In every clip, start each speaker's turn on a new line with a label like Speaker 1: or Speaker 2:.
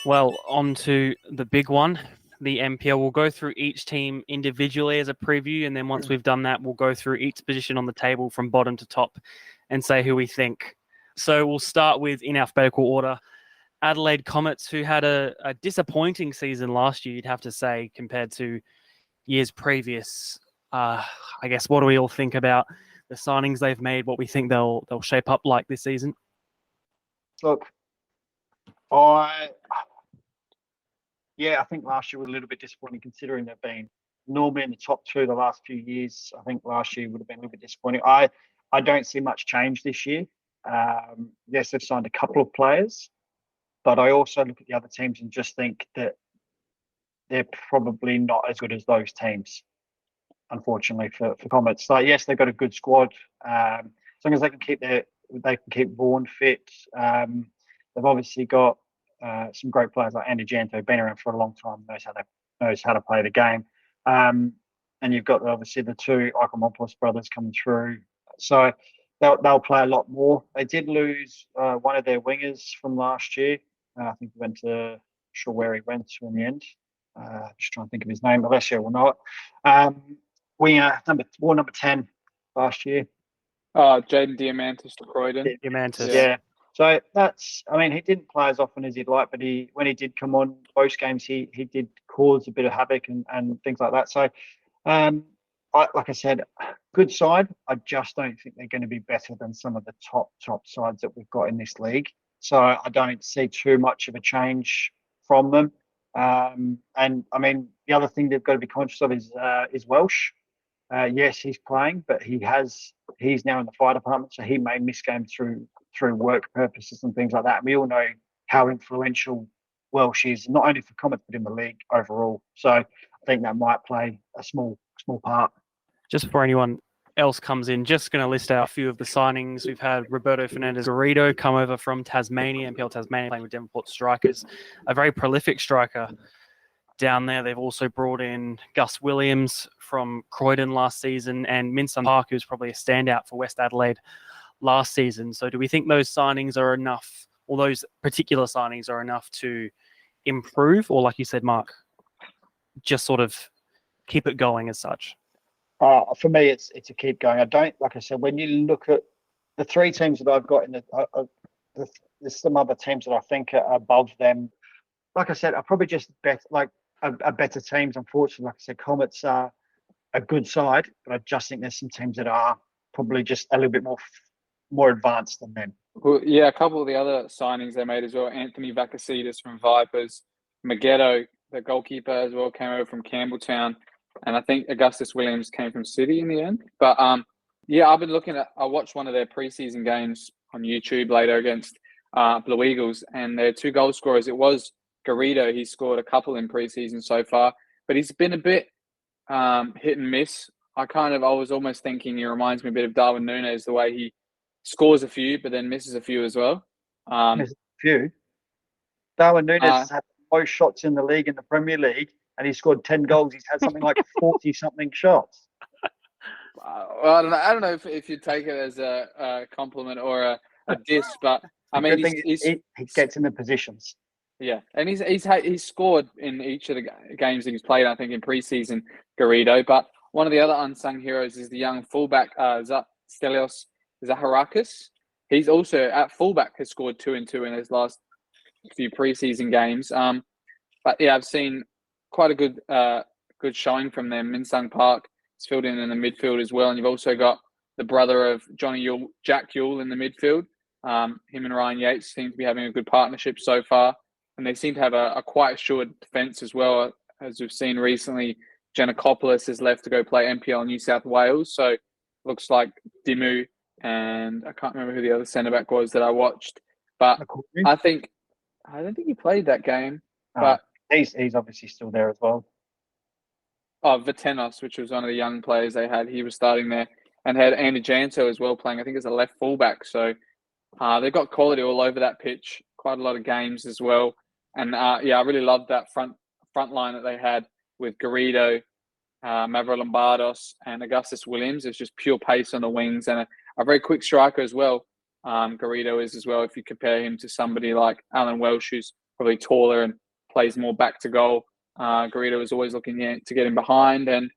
Speaker 1: Well, on to the big one, the NPL. We'll go through each team individually as a preview, and then once we've done that, we'll go through each position on the table from bottom to top and say who we think. So we'll start with, in alphabetical order, Adelaide Comets, who had a disappointing season last year, you'd have to say, compared to years previous. I guess, what do we all think about the signings they've made, what we think they'll shape up like this season?
Speaker 2: Look, I think last year was a little bit disappointing considering they've been normally in the top two the last few years. I think last year would have been a little bit disappointing. I don't see much change this year. Yes, they've signed a couple of players, but I also look at the other teams and just think that they're probably not as good as those teams, unfortunately, for Comets. Like, yes, they've got a good squad. As long as they can keep Vaughan fit. They've obviously got some great players like Andy Janto, been around for a long time, knows how to play the game. And you've got obviously the two Ikonomopoulos brothers coming through. So they'll play a lot more. They did lose one of their wingers from last year. I think he went to, sure where he went to in the end. Just trying to think of his name. Alessio will know it. Winger number 10 last year.
Speaker 3: Jaden Diamantis to Croydon.
Speaker 1: Diamantis.
Speaker 2: Yeah. So he didn't play as often as he'd like, but when he did come on most games, he did cause a bit of havoc and things like that. So, like I said, good side. I just don't think they're going to be better than some of the top sides that we've got in this league. So I don't see too much of a change from them. And the other thing they've got to be conscious of is Welsh. Yes, he's playing, but he's now in the fire department, so he may miss games through work purposes and things like that. And we all know how influential Welsh is, not only for Comets but in the league overall. So I think that might play a small part.
Speaker 1: Just before anyone else comes in, just going to list out a few of the signings. We've had Roberto Fernandez-Garrido come over from Tasmania, NPL Tasmania, playing with Devonport Strikers, a very prolific striker down there. They've also brought in Gus Williams from Croydon last season and Min Sun Park, who's probably a standout for West Adelaide last season. So do we think those signings are enough, or those particular signings are enough to improve, or like you said, Mark, just sort of keep it going as such?
Speaker 2: For me, it's a keep going. Like I said, when you look at the three teams that I've got there's some other teams that I think are above them. Like I said, are probably just better teams. Unfortunately, like I said, Comets are a good side, but I just think there's some teams that are probably just a little bit more advanced than them.
Speaker 3: Well, yeah, a couple of the other signings they made as well. Anthony Vakasidis from Vipers, Magetto, the goalkeeper as well, came over from Campbelltown, and I think Augustus Williams came from City in the end. But I've been I watched one of their preseason games on YouTube later against Blue Eagles, and their two goal scorers, it was Garrido. He scored a couple in preseason so far, but he's been a bit hit and miss. I was almost thinking he reminds me a bit of Darwin Núñez, the way he scores a few, but then misses a few as well.
Speaker 2: Misses a few. Darwin Núñez has had the most shots in the league, in the Premier League, and he scored 10 goals. He's had something like 40-something shots.
Speaker 3: Well, I don't know if you take it as a compliment or a diss, but
Speaker 2: he gets in the positions.
Speaker 3: Yeah, and he's scored in each of the games that he's played, I think, in preseason, Garrido. But one of the other unsung heroes is the young fullback, Stelios Zaharakis. He's also at fullback, has scored 2 and 2 in his last few preseason games. But yeah, I've seen quite a good showing from them. Min Sun Park is filled in the midfield as well, and you've also got the brother of Johnny Yule, Jack Yule, in the midfield. Him and Ryan Yates seem to be having a good partnership so far. And they seem to have a quite assured defence as well. As we've seen recently, Giannakopoulos has left to go play NPL New South Wales. So it looks like Dimu, and I can't remember who the other centre-back was that I watched. But I don't think he played that game. But
Speaker 2: he's obviously still there as well.
Speaker 3: Vitenos, which was one of the young players they had, he was starting there. And had Andy Janto as well playing, I think, as a left fullback. So they've got quality all over that pitch, quite a lot of games as well. And I really loved that front line that they had with Garrido, Mavro Lombardos, and Augustus Williams. It's just pure pace on the wings and a very quick striker as well. Garrido is as well, if you compare him to somebody like Alan Welsh, who's probably taller and plays more back to goal. Garrido was always looking to get him behind. And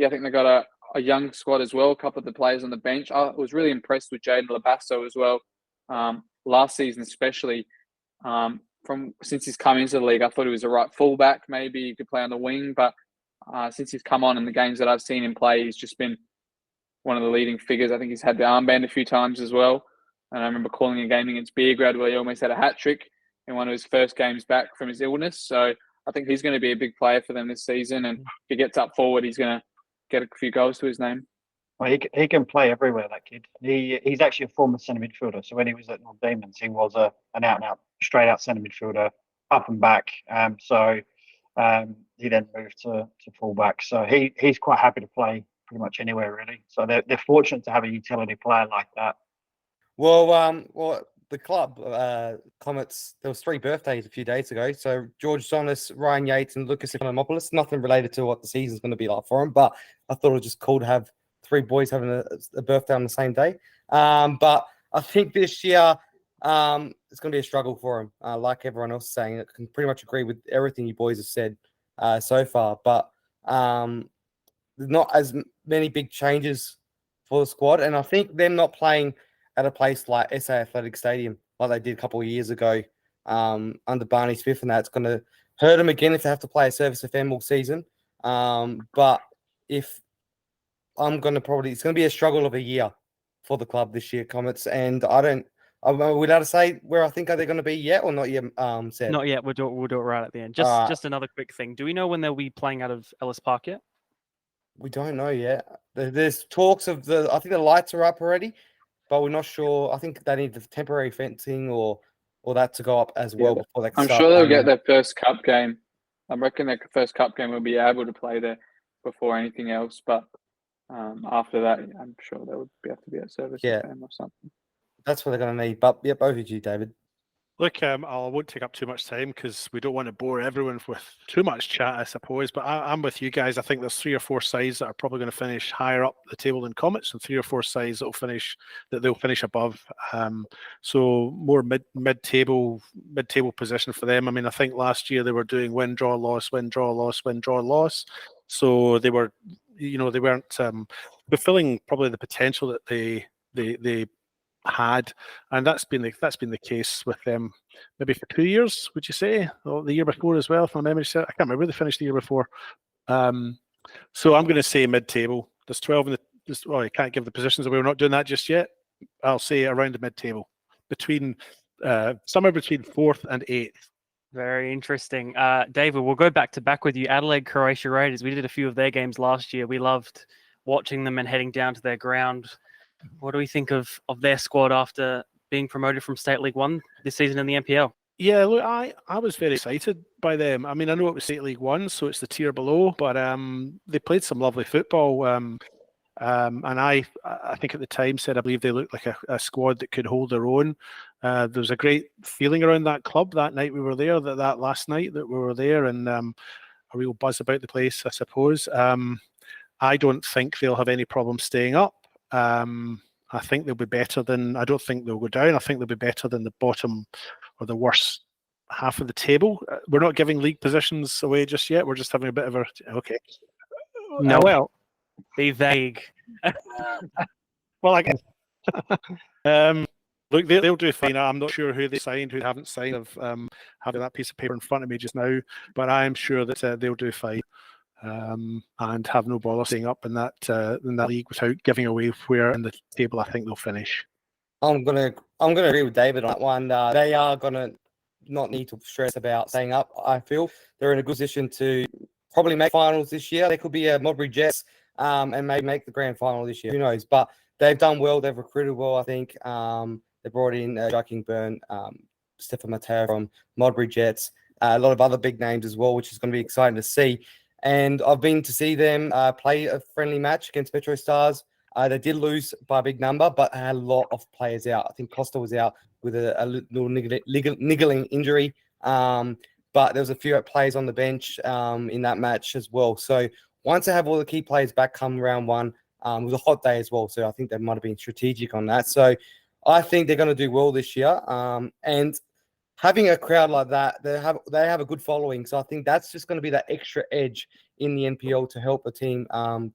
Speaker 3: I think they got a young squad as well, a couple of the players on the bench. I was really impressed with Jaden Labasso as well. Last season especially, since he's come into the league, I thought he was a right fullback. Maybe he could play on the wing, but since he's come on in the games that I've seen him play, he's just been one of the leading figures. I think he's had the armband a few times as well. And I remember calling a game against Beergrad where he almost had a hat-trick in one of his first games back from his illness. So I think he's going to be a big player for them this season. And if he gets up forward, he's going to get a few goals to his name.
Speaker 2: Well, he can play everywhere, that kid. He's actually a former centre midfielder. So when he was at North Demons, he was an out-and-out, straight-out centre midfielder, up and back. He then moved to full-back. So he's quite happy to play pretty much anywhere, really. So they're fortunate to have a utility player like that.
Speaker 4: Well, the club Comets, there was 3 birthdays a few days ago. So George Zonis, Ryan Yates, and Lucas Economopoulos. Nothing related to what the season's going to be like for them, but I thought it was just cool to have 3 boys having a birthday on the same day. But I think this year it's going to be a struggle for them. Like everyone else is saying, I can pretty much agree with everything you boys have said so far. But there's not as many big changes for the squad, and I think them not playing at a place like SA Athletic Stadium, like they did a couple of years ago under Barney Smith, and that's going to hurt them again if they have to play a Service FM all season. But if it's going to be a struggle of a year for the club this year, Comets, and I'm allowed to say where I think are they going to be yet or not yet, Seb?
Speaker 1: Not yet. We'll do it right at the end. Just another quick thing. Do we know when they'll be playing out of Ellis Park yet?
Speaker 4: We don't know yet. There's talks of I think the lights are up already, but we're not sure. I think they need the temporary fencing or that to go up as well before they can start.
Speaker 3: I'm sure they'll get their first cup game. I reckon their first cup game will be able to play there before anything else. But after that, I'm sure they would have to be at Service FM or something.
Speaker 4: That's what they're going to need. But yeah, both of you, David.
Speaker 5: Look, I won't take up too much time because we don't want to bore everyone with too much chat, I suppose. But I'm with you guys. I think there's 3 or 4 sides that are probably going to finish higher up the table than Comets, and 3 or 4 sides they'll finish above. So more mid-table position for them. I mean, I think last year they were doing win, draw, loss, win, draw, loss, win, draw, loss. So they were, they weren't fulfilling probably the potential that they had, and that's been the case with them maybe for 2 years, would you say, or the year before as well, if my memory serves. I can't remember where they finished the year before. So I'm going to say mid-table. There's 12 in the. I can't give the positions away. We're not doing that just yet. I'll say around the mid-table, somewhere between 4th and 8th.
Speaker 1: Very interesting. David, we'll go back to back with you. Adelaide Croatia Raiders. We did a few of their games last year. We loved watching them and heading down to their ground. What do we think of their squad after being promoted from State League 1 this season in the NPL?
Speaker 5: Yeah, look, I was very excited by them. I mean, I know it was State League 1, so it's the tier below, but they played some lovely football. And I think at the time said I believe they looked like a squad that could hold their own. There was a great feeling around that club that night we were there, that last night that we were there, and a real buzz about the place, I suppose. I don't think they'll have any problem staying up. I think they'll be better than. I don't think they'll go down. I think they'll be better than the bottom or the worst half of the table. We're not giving league positions away just yet. We're just having a bit of a okay.
Speaker 1: No,
Speaker 5: well,
Speaker 1: be vague.
Speaker 5: Well, I guess. Look, they'll do fine. I'm not sure who they signed, who they haven't signed. Of having that piece of paper in front of me just now, but I am sure that they'll do fine. And have no bother staying up in that league without giving away where in the table I think they'll finish.
Speaker 4: I'm gonna agree with David on that one. They are gonna not need to stress about staying up. I feel they're in a good position to probably make finals this year. They could be a Modbury Jets and maybe make the grand final this year. Who knows? But they've done well. They've recruited well. I think they brought in Joaquin Byrne, Stefan Mateo from Modbury Jets, a lot of other big names as well, which is going to be exciting to see. And I've been to see them play a friendly match against Metro Stars. They did lose by a big number, but had a lot of players out. I think Costa was out with a little niggling injury. But there was a few players on the bench in that match as well. So once they have all the key players back come round 1, it was a hot day as well. So I think they might have been strategic on that. So I think they're going to do well this year. And having a crowd like that, they have a good following. So I think that's just going to be that extra edge in the NPL to help the team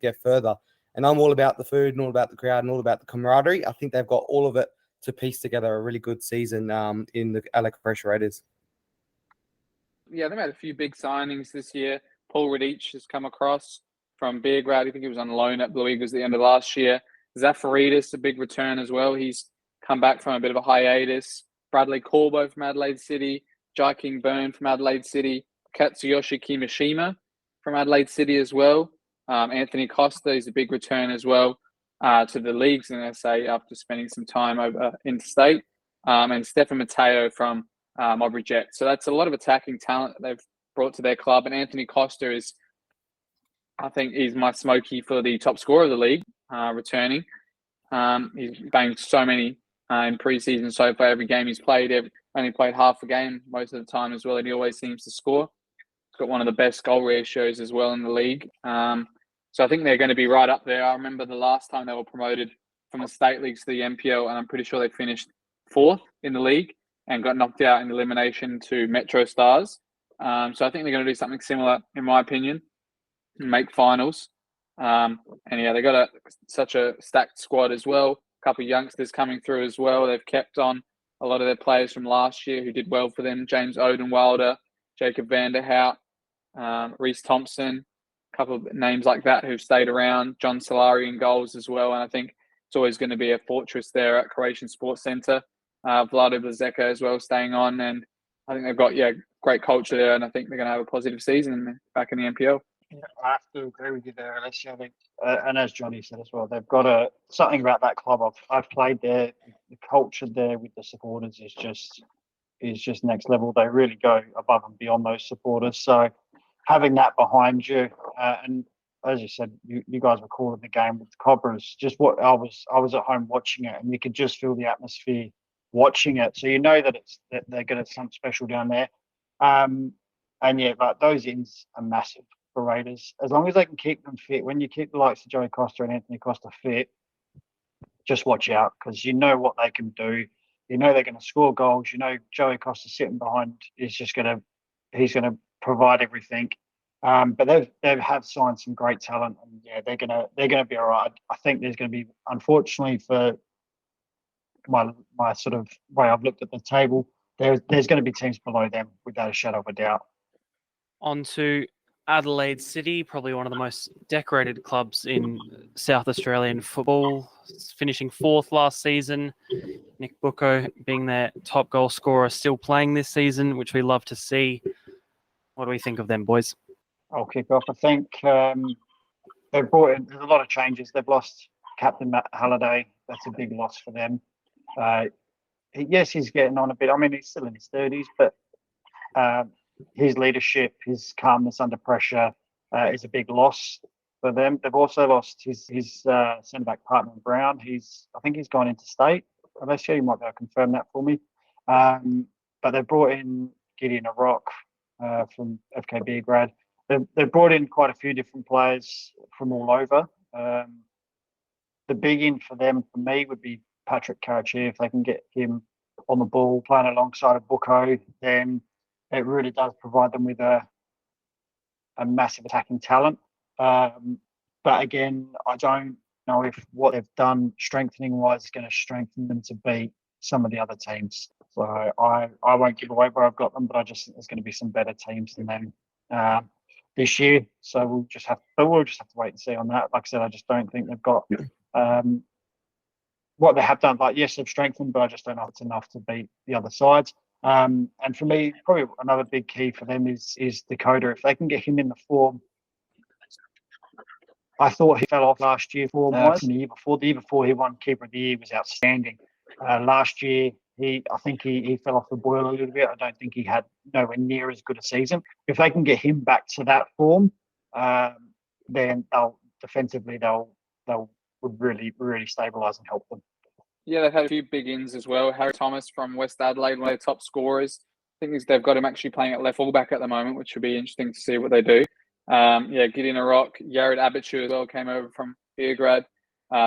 Speaker 4: get further. And I'm all about the food and all about the crowd and all about the camaraderie. I think they've got all of it to piece together a really good season in the Alec Pressure Raiders.
Speaker 3: Yeah, they've had a few big signings this year. Paul Radich has come across from Beergrad. I think he was on loan at Blue Eagles at the end of last year. Zafaridis, a big return as well. He's come back from a bit of a hiatus. Bradley Corbo from Adelaide City. Jai King Byrne from Adelaide City. Katsuyoshi Kimishima from Adelaide City as well. Anthony Costa is a big return as well to the leagues in SA after spending some time over interstate. And Stefan Mateo from Aubrey Jet. So that's a lot of attacking talent that they've brought to their club. And Anthony Costa is, I think, he's my smoky for the top scorer of the league, returning. He's banged so many in pre-season so far. Every game he's played, only played half a game most of the time as well, and he always seems to score. He's got one of the best goal ratios as well in the league. So I think they're going to be right up there. I remember the last time they were promoted from the state leagues to the NPL, and I'm pretty sure they finished 4th in the league and got knocked out in elimination to Metro Stars. So I think they're going to do something similar, in my opinion, and make finals. And yeah, they got such a stacked squad as well. A couple of youngsters coming through as well. They've kept on a lot of their players from last year who did well for them. James Odenwilder, Jacob Vanderhout, Reece Thompson, a couple of names like that who've stayed around. John Solari in goals as well. And I think it's always going to be a fortress there at Croatian Sports Centre. Vlado Blazeka as well staying on. And I think they've got, great culture there. And I think they're going to have a positive season back in the NPL.
Speaker 2: Yeah, I have to agree with you there, Alessio. I think, and as Johnny said as well, they've got something about that club. I've played there. The culture there with the supporters is just next level. They really go above and beyond those supporters. So having that behind you, and as you said, you guys were calling the game with the Cobras. Just what I was at home watching it, and you could just feel the atmosphere watching it. So you know that they're going to something special down there. And yeah, but those ins are massive for Raiders. As long as they can keep them fit, when you keep the likes of Joey Costa and Anthony Costa fit, just watch out, because you know what they can do. You know they're going to score goals. You know Joey Costa sitting behind he's going to provide everything. But they have signed some great talent, and yeah, they're going to be all right. I think there's going to be, unfortunately for my sort of way I've looked at the table, there's going to be teams below them without a shadow of a doubt.
Speaker 1: On to Adelaide City, probably one of the most decorated clubs in South Australian football, finishing 4th last season. Nick Bucco being their top goal scorer, still playing this season, which we love to see. What do we think of them, boys?
Speaker 2: I'll kick off. I think they've brought in, there's a lot of changes. They've lost Captain Matt Halliday. That's a big loss for them. Yes, he's getting on a bit. I mean, he's still in his 30s, but his leadership, his calmness under pressure is a big loss for them. They've also lost his centre-back partner, Brown. I think he's gone into state. Alessio, you might be able to confirm that for me. But they've brought in Gideon Arock from FKB grad. They've brought in quite a few different players from all over. The big in for them, for me, would be Patrick Karachi. If they can get him on the ball, playing alongside of Bucco, then it really does provide them with a massive attacking talent. But again, I don't know if what they've done strengthening-wise is going to strengthen them to beat some of the other teams. So I won't give away where I've got them, but I just think there's going to be some better teams than them this year. So we'll just have to wait and see on that. Like I said, I just don't think they've got what they have done. Like, yes, they've strengthened, but I just don't know if it's enough to beat the other sides. And for me, probably another big key for them is Dakota. If they can get him in the form, I thought he fell off last year from the year before. The year before, he won Keeper of the Year, was outstanding. Last year, I think he fell off the boil a little bit. I don't think he had nowhere near as good a season. If they can get him back to that form, then defensively they'll would really, really stabilise and help them.
Speaker 3: Yeah, they've had a few big ins as well. Harry Thomas from West Adelaide, one of their top scorers. I think they've got him actually playing at left fullback at the moment, which would be interesting to see what they do. Gideon Arock, Yared Abichu as well came over from Beergrad.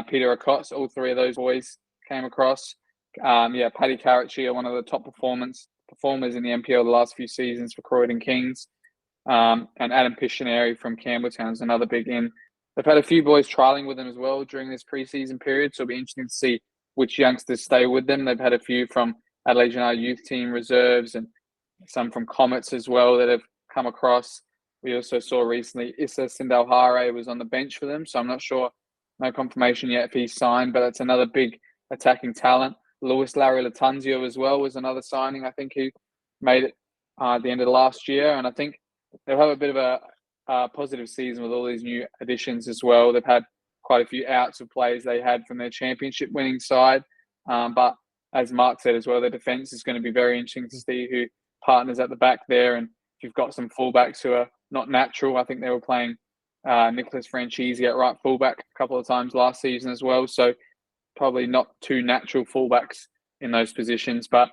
Speaker 3: Peter Akos, all three of those boys came across. Paddy Karachi, one of the top performers in the NPL the last few seasons for Croydon Kings. And Adam Pictionary from Campbelltown is another big in. They've had a few boys trialing with them as well during this preseason period, so it'll be interesting to see which youngsters stay with them. They've had a few from Adelaide United youth team reserves and some from Comets as well that have come across. We also saw recently Issa Sindalhare was on the bench for them, so I'm not sure, no confirmation yet if he's signed, but that's another big attacking talent. Lewis Larry Latanzio as well was another signing, I think, who made it at the end of the last year, and I think they'll have a bit of a positive season with all these new additions as well. They've had quite a few outs of players they had from their championship winning side, but as Mark said as well, their defence is going to be very interesting to see who partners at the back there, and if you've got some fullbacks who are not natural. I think they were playing Nicholas Franchisi at right fullback a couple of times last season as well, so probably not two natural fullbacks in those positions, but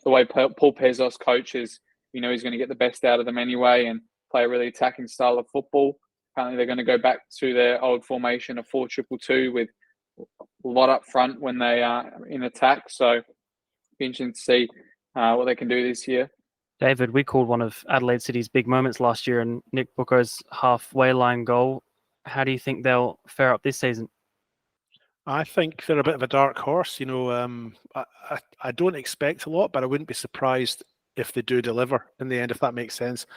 Speaker 3: the way Paul Pezos coaches, he's going to get the best out of them anyway and play a really attacking style of football. Apparently they're going to go back to their old formation of 4-2-2 with a lot up front when they are in attack, so be interesting to see what they can do this year.
Speaker 1: David, we called one of Adelaide City's big moments last year and Nick Bucco's halfway line goal. How do you think they'll fare up this season?
Speaker 5: I think they're a bit of a dark horse. I don't expect a lot, but I wouldn't be surprised if they do deliver in the end, if that makes sense.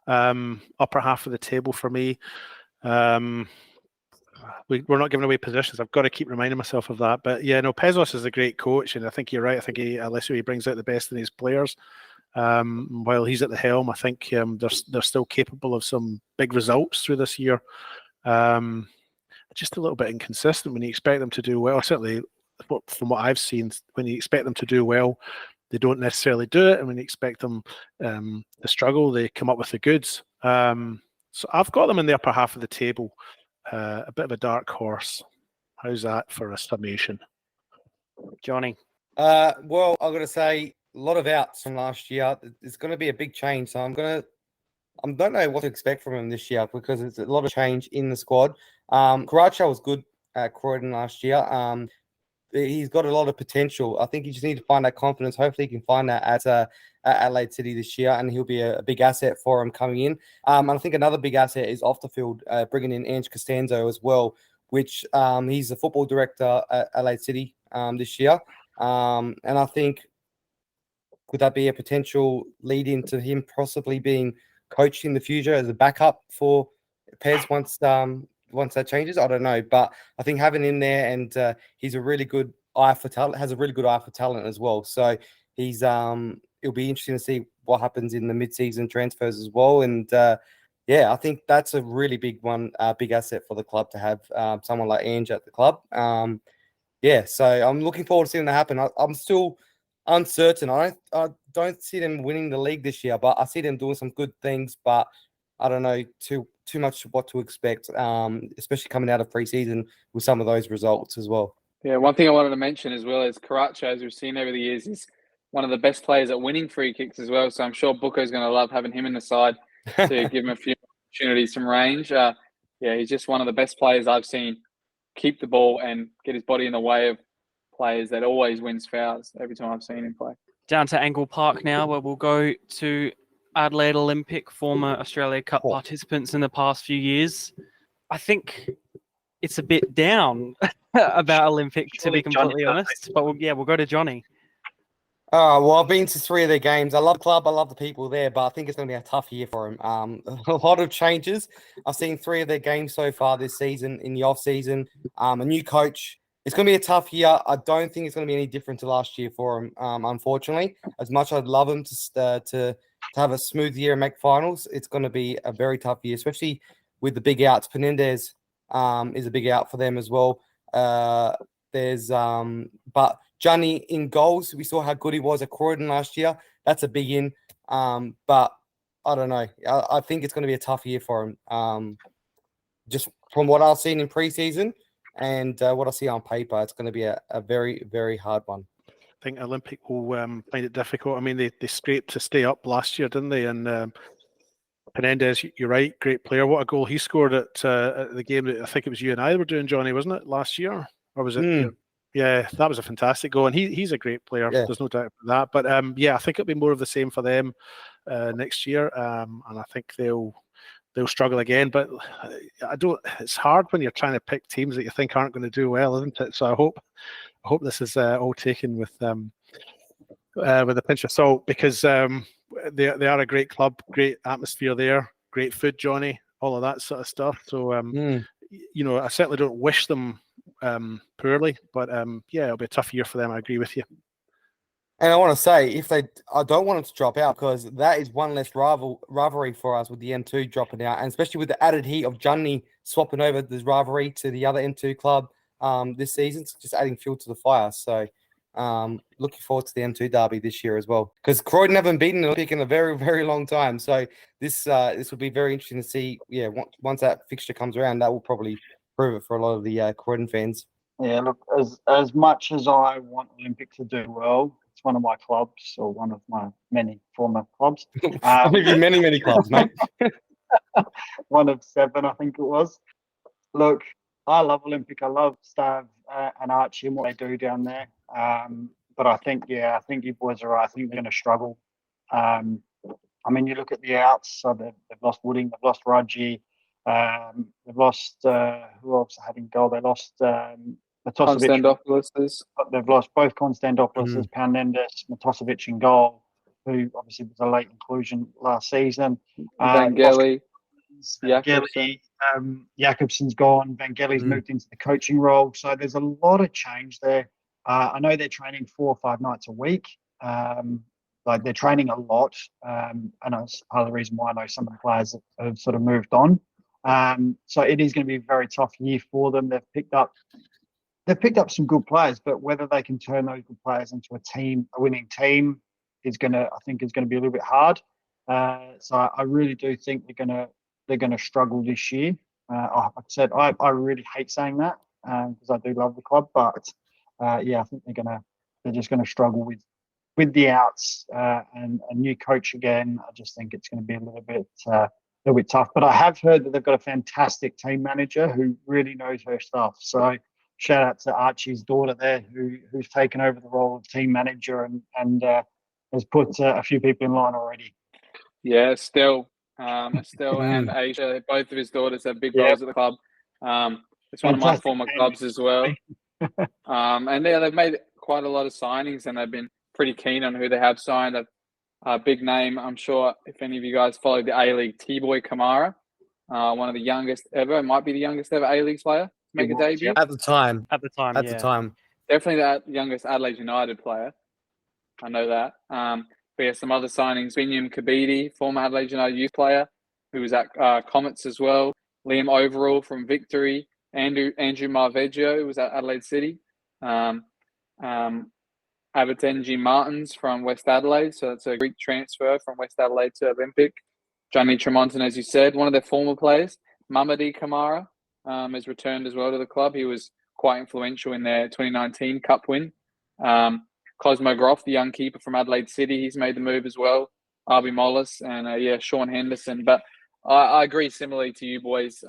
Speaker 5: Upper half of the table for me. We're not giving away positions. I've got to keep reminding myself of that. But yeah, no, Pezos is a great coach, and I think you're right. I think he brings out the best in his players. While he's at the helm, I think they're still capable of some big results through this year. Just a little bit inconsistent when you expect them to do well. Certainly, from what I've seen, when you expect them to do well, they don't necessarily do it, and when you expect them to struggle, they come up with the goods. So I've got them in the upper half of the table, a bit of a dark horse. How's that for a summation?
Speaker 1: Johnny?
Speaker 4: Well, I've got to say, a lot of outs from last year. It's going to be a big change, so I don't know what to expect from him this year because it's a lot of change in the squad. Karacha was good at Croydon last year. He's got a lot of potential. I think you just need to find that confidence. Hopefully, he can find that at Adelaide City this year, and he'll be a big asset for him coming in. And I think another big asset is off the field, bringing in Ange Costanzo as well, which he's the football director at Adelaide City this year. And I think could that be a potential lead into him possibly being coached in the future as a backup for Pez once that changes? I don't know, but I think having him there, and he's a really good eye for talent, has a really good eye for talent as well. So he's it'll be interesting to see what happens in the mid-season transfers as well. And I think that's a really big one, big asset for the club to have someone like Ange at the club. So I'm looking forward to seeing that happen. I'm still uncertain. I don't see them winning the league this year, but I see them doing some good things. But I don't know too much what to expect, especially coming out of pre-season with some of those results as well.
Speaker 3: Yeah, one thing I wanted to mention as well is Karacha, as we've seen over the years, is one of the best players at winning free kicks as well. So I'm sure Bucco's going to love having him in the side to give him a few opportunities from range. He's just one of the best players I've seen keep the ball and get his body in the way of players that always wins fouls every time I've seen him play.
Speaker 1: Down to Angle Park now, where we'll go to Adelaide Olympic, former Australia Cup participants in the past few years. I think it's a bit down about Olympic, to be completely honest. But we'll go to Johnny.
Speaker 4: Well, I've been to 3 of their games. I love the club. I love the people there, but I think it's going to be a tough year for them. A lot of changes. I've seen 3 of their games so far this season in the off-season. A new coach. It's going to be a tough year. I don't think it's going to be any different to last year for them, unfortunately. As much as I'd love them to have a smooth year and make finals, it's going to be a very tough year, especially with the big outs. Penendez is a big out for them as well. But Johnny in goals, we saw how good he was at Croydon last year. That's a big in. But I don't know. I think it's going to be a tough year for him. Just from what I've seen in pre-season and what I see on paper, it's going to be a very, very hard one.
Speaker 5: I think Olympic will find it difficult. I mean, they scraped to stay up last year, didn't they? And Penendez, you're right, great player. What a goal he scored at the game that I think it was you and I were doing, Johnny, wasn't it, last year? Or was it? Yeah, that was a fantastic goal, and he's a great player.
Speaker 4: Yeah.
Speaker 5: There's no doubt about that. But yeah, I think it'll be more of the same for them next year, and I think they'll struggle again. But I don't. It's hard when you're trying to pick teams that you think aren't going to do well, isn't it? So I hope this is all taken with a pinch of salt, because they are a great club, great atmosphere there, great food, Johnny, all of that sort of stuff. So you know, I certainly don't wish them poorly, but yeah, it'll be a tough year for them. I agree with you.
Speaker 4: And I want to say, I don't want them to drop out, because that is one less rivalry for us with the M2 dropping out, and especially with the added heat of Johnny swapping over this rivalry to the other M2 club this season. It's just adding fuel to the fire. So looking forward to the M2 derby this year as well, because Croydon haven't beaten the Olympic in a very, very long time. So this will be very interesting to see. Yeah, once that fixture comes around, that will probably prove it for a lot of the Croydon fans.
Speaker 2: Yeah, look, as much as I want Olympic to do well, it's one of my clubs, or one of my many former clubs.
Speaker 4: One of your many clubs, mate.
Speaker 2: One of 7, I think it was. Look, I love Olympic. I love Stav and Archie and what they do down there. But I think you boys are right. I think they're going to struggle. I mean, you look at the outs. So they've lost Wooding, they've lost Raji, they've lost who else had in goal? They lost
Speaker 3: Konstantopoulos.
Speaker 2: They've lost both Konstantopoulos, Panendas, Matosevic in goal, who obviously was a late inclusion last season.
Speaker 3: Vangeli,
Speaker 2: Jakobsen's gone. Vangeli's moved into the coaching role. So there's a lot of change there. I know they're training 4 or 5 nights a week. Like, they're training a lot. And that's part of the reason why I know some of the players have sort of moved on. So it is going to be a very tough year for them. They've picked up some good players, but whether they can turn those good players into a winning team, is going to be a little bit hard. So I really do think they're going to struggle this year. Like I said, I really hate saying that, because I do love the club, but yeah, I think they're just going to struggle with the outs and a new coach again. I just think it's going to be a little bit tough. But I have heard that they've got a fantastic team manager who really knows her stuff. So shout out to Archie's daughter there, who's taken over the role of team manager and has put a few people in line already.
Speaker 3: Yeah, Estelle and Asia, both of his daughters have big roles at the club. It's one of my former clubs as well. And they've made quite a lot of signings, and they've been pretty keen on who they have signed. A big name, I'm sure, if any of you guys followed the A-League, T-Boy Kamara, one of the youngest ever. It might be the youngest ever A-League player to make a debut.
Speaker 4: At the time.
Speaker 3: Definitely the youngest Adelaide United player. I know that. But yeah, some other signings. Binyam Kabidi, former Adelaide United youth player, who was at Comets as well. Liam Overall from Victory. Andrew Marveggio, who was at Adelaide City. Abatenji Martins from West Adelaide. So that's a Greek transfer from West Adelaide to Olympic. Johnny Tremonton, as you said, one of their former players. Mamadi Kamara has returned as well to the club. He was quite influential in their 2019 Cup win. Cosmo Groff, the young keeper from Adelaide City, he's made the move as well. Arby Mollis and Sean Henderson. But I agree similarly to you boys.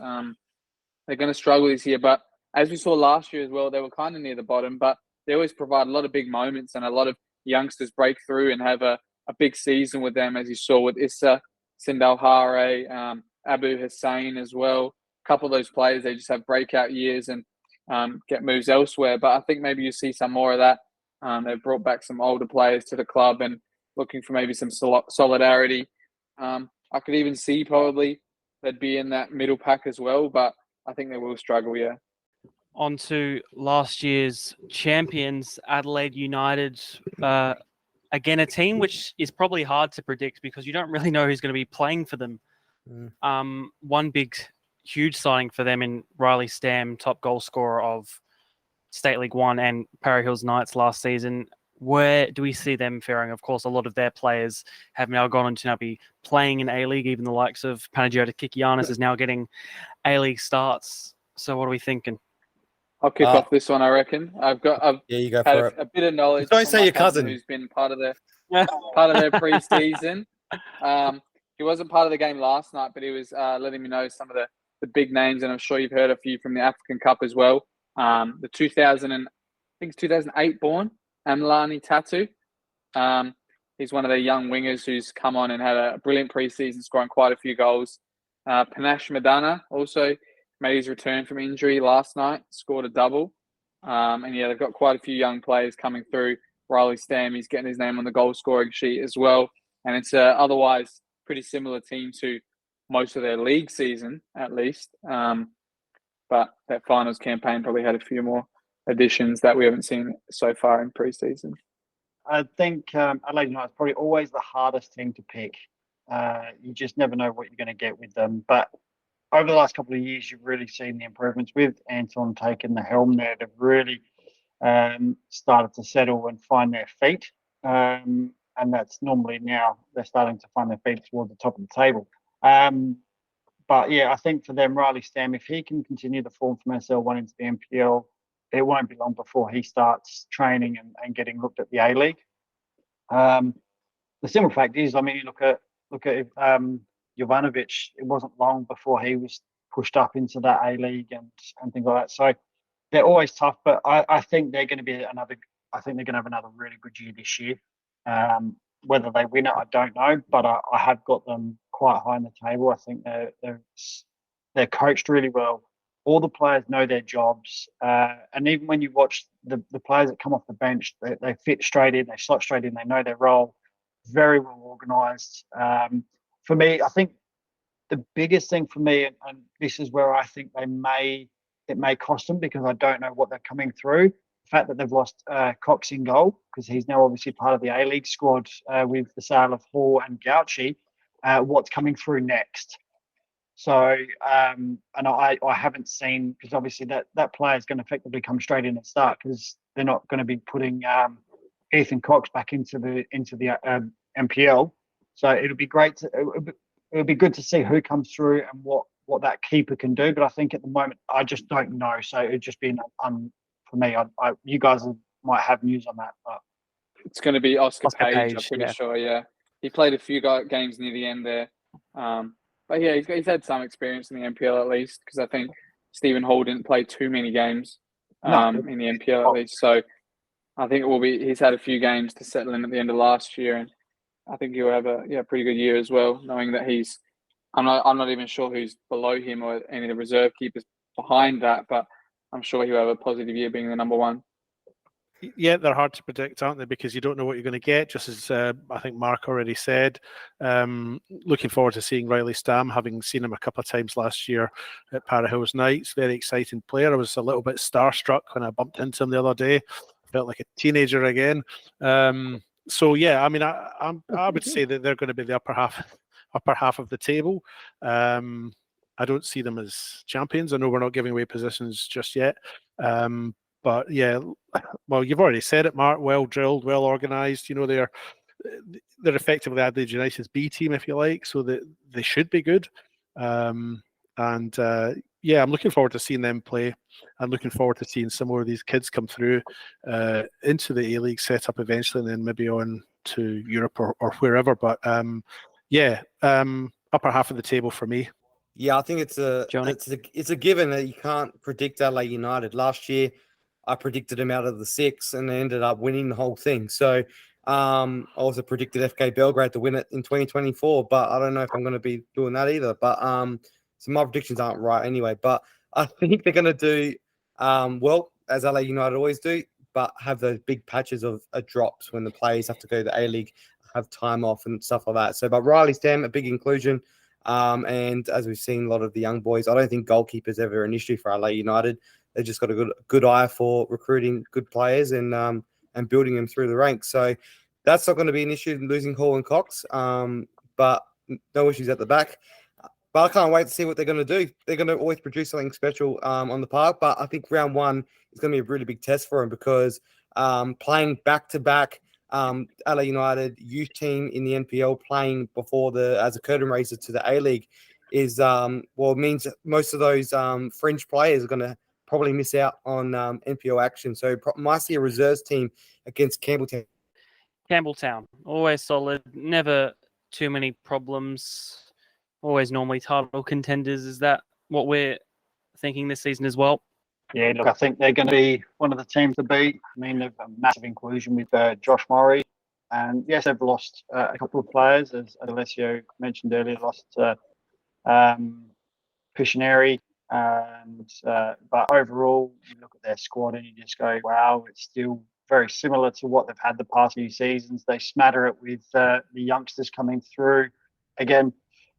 Speaker 3: They're going to struggle this year. But as we saw last year as well, they were kind of near the bottom, but they always provide a lot of big moments, and a lot of youngsters break through and have a big season with them, as you saw with Issa, Sindal Hare, Abu Hussein as well. A couple of those players, they just have breakout years and get moves elsewhere. But I think maybe you see some more of that. They've brought back some older players to the club and looking for maybe some solidarity. I could even see probably they'd be in that middle pack as well, but I think they will struggle, yeah.
Speaker 1: On to last year's champions, Adelaide United. Again, a team which is probably hard to predict because you don't really know who's going to be playing for them. One big, huge signing for them in Riley Stam, top goal scorer of State League 1 and Parra Hills Knights last season. Where do we see them faring? Of course, a lot of their players have now gone on to now be playing in A-League. Even the likes of Panagiota Kikianis is now getting A-League starts. So what are we thinking?
Speaker 3: I'll kick off this one, I reckon. I've
Speaker 4: you go
Speaker 3: had
Speaker 4: for it.
Speaker 3: a bit of knowledge.
Speaker 4: Don't say your cousin
Speaker 3: who's been part of their pre-season. He wasn't part of the game last night, but he was letting me know some of the big names, and I'm sure you've heard a few from the African Cup as well. The think it's 2008 born, Amlani Tatu. He's one of the young wingers who's come on and had a brilliant preseason, scoring quite a few goals. Panache Madana also made his return from injury last night, scored a double. And yeah, they've got quite a few young players coming through. Riley Stam, he's getting his name on the goal scoring sheet as well. And it's a otherwise pretty similar team to most of their league season, at least. But that finals campaign probably had a few more additions that we haven't seen so far in preseason.
Speaker 2: I think Adelaide United is probably always the hardest team to pick. You just never know what you're going to get with them. But over the last couple of years, you've really seen the improvements with Anton taking the helm there. They've really started to settle and find their feet. And that's normally now they're starting to find their feet toward the top of the table. But yeah, I think for them, Riley Stam, if he can continue the form from SL1 into the NPL, it won't be long before he starts training and getting looked at the A-League. The simple fact is, I mean, you look at Jovanovic, it wasn't long before he was pushed up into that A-League and things like that. So they're always tough, but I think they're going to have another really good year this year. Whether they win it, I don't know, but I have got them quite high on the table. I think they're coached really well. All the players know their jobs, and even when you watch the players that come off the bench, they fit straight in, they slot straight in, they know their role. Very well organised. For me, I think the biggest thing for me, and this is where I think it may cost them because I don't know what they're coming through. The fact that they've lost Cox in goal because he's now obviously part of the A-League squad with the sale of Hall and Gauchi. What's coming through next? So, and I haven't seen, because obviously that player is going to effectively come straight in and start because they're not going to be putting Ethan Cox back into the NPL. So it'll be great. It'll be good to see who comes through and what that keeper can do. But I think at the moment I just don't know. So it'd just be for me. You guys might have news on that. But
Speaker 3: it's going to be Oscar Page. I'm
Speaker 1: Page,
Speaker 3: pretty
Speaker 1: yeah.
Speaker 3: sure. Yeah, he played a few games near the end there. But yeah, he's had some experience in the NPL at least, because I think Stephen Hall didn't play too many games in the NPL at least. So I think he's had a few games to settle in at the end of last year, and I think he'll have a pretty good year as well, knowing that I'm not even sure who's below him or any of the reserve keepers behind that, but I'm sure he'll have a positive year being the number one.
Speaker 5: Yeah, they're hard to predict, aren't they? Because you don't know what you're going to get, just as I think Mark already said. Looking forward to seeing Riley Stam, having seen him a couple of times last year at Para Hills Knights. Very exciting player. I was a little bit starstruck when I bumped into him the other day. Felt like a teenager again. So yeah, I mean, I would say that they're going to be the upper half of the table. I don't see them as champions. I know we're not giving away positions just yet. But yeah, well, you've already said it, Mark. Well drilled, well organised. You know, they're effectively Adelaide United's B team, if you like. So that they should be good. Yeah, I'm looking forward to seeing them play. I'm looking forward to seeing some more of these kids come through into the A-League setup eventually, and then maybe on to Europe or wherever. But upper half of the table for me.
Speaker 4: Yeah, I think it's a given that you can't predict Adelaide United. Last year, I predicted them out of the 6 and they ended up winning the whole thing. So I also predicted FK Belgrade to win it in 2024, but I don't know if I'm going to be doing that either. But so my predictions aren't right anyway. But I think they're going to do well, as LA United always do, but have those big patches of drops when the players have to go to the A-League, have time off and stuff like that. So, but Riley Stam, a big inclusion. And as we've seen, a lot of the young boys, I don't think goalkeeper's ever an issue for LA United. They've just got a good eye for recruiting good players and building them through the ranks. So that's not going to be an issue, losing Hall and Cox, but no issues at the back. But I can't wait to see what they're going to do. They're going to always produce something special on the park. But I think round 1 is going to be a really big test for them because playing back-to-back LA United youth team in the NPL, playing before as a curtain raiser to the A-League is, it means that most of those fringe players are going to probably miss out on NPL action. So might see a reserves team against Campbelltown.
Speaker 1: Campbelltown, always solid, never too many problems, always normally title contenders. Is that what we're thinking this season as well?
Speaker 2: Yeah, look, I think they're going to be one of the teams to beat. I mean, they've a massive inclusion with Josh Murray. And yes, they've lost a couple of players, as Alessio mentioned earlier, lost Piscineri. But overall, you look at their squad and you just go, wow, it's still very similar to what they've had the past few seasons. They smatter it with the youngsters coming through. Again,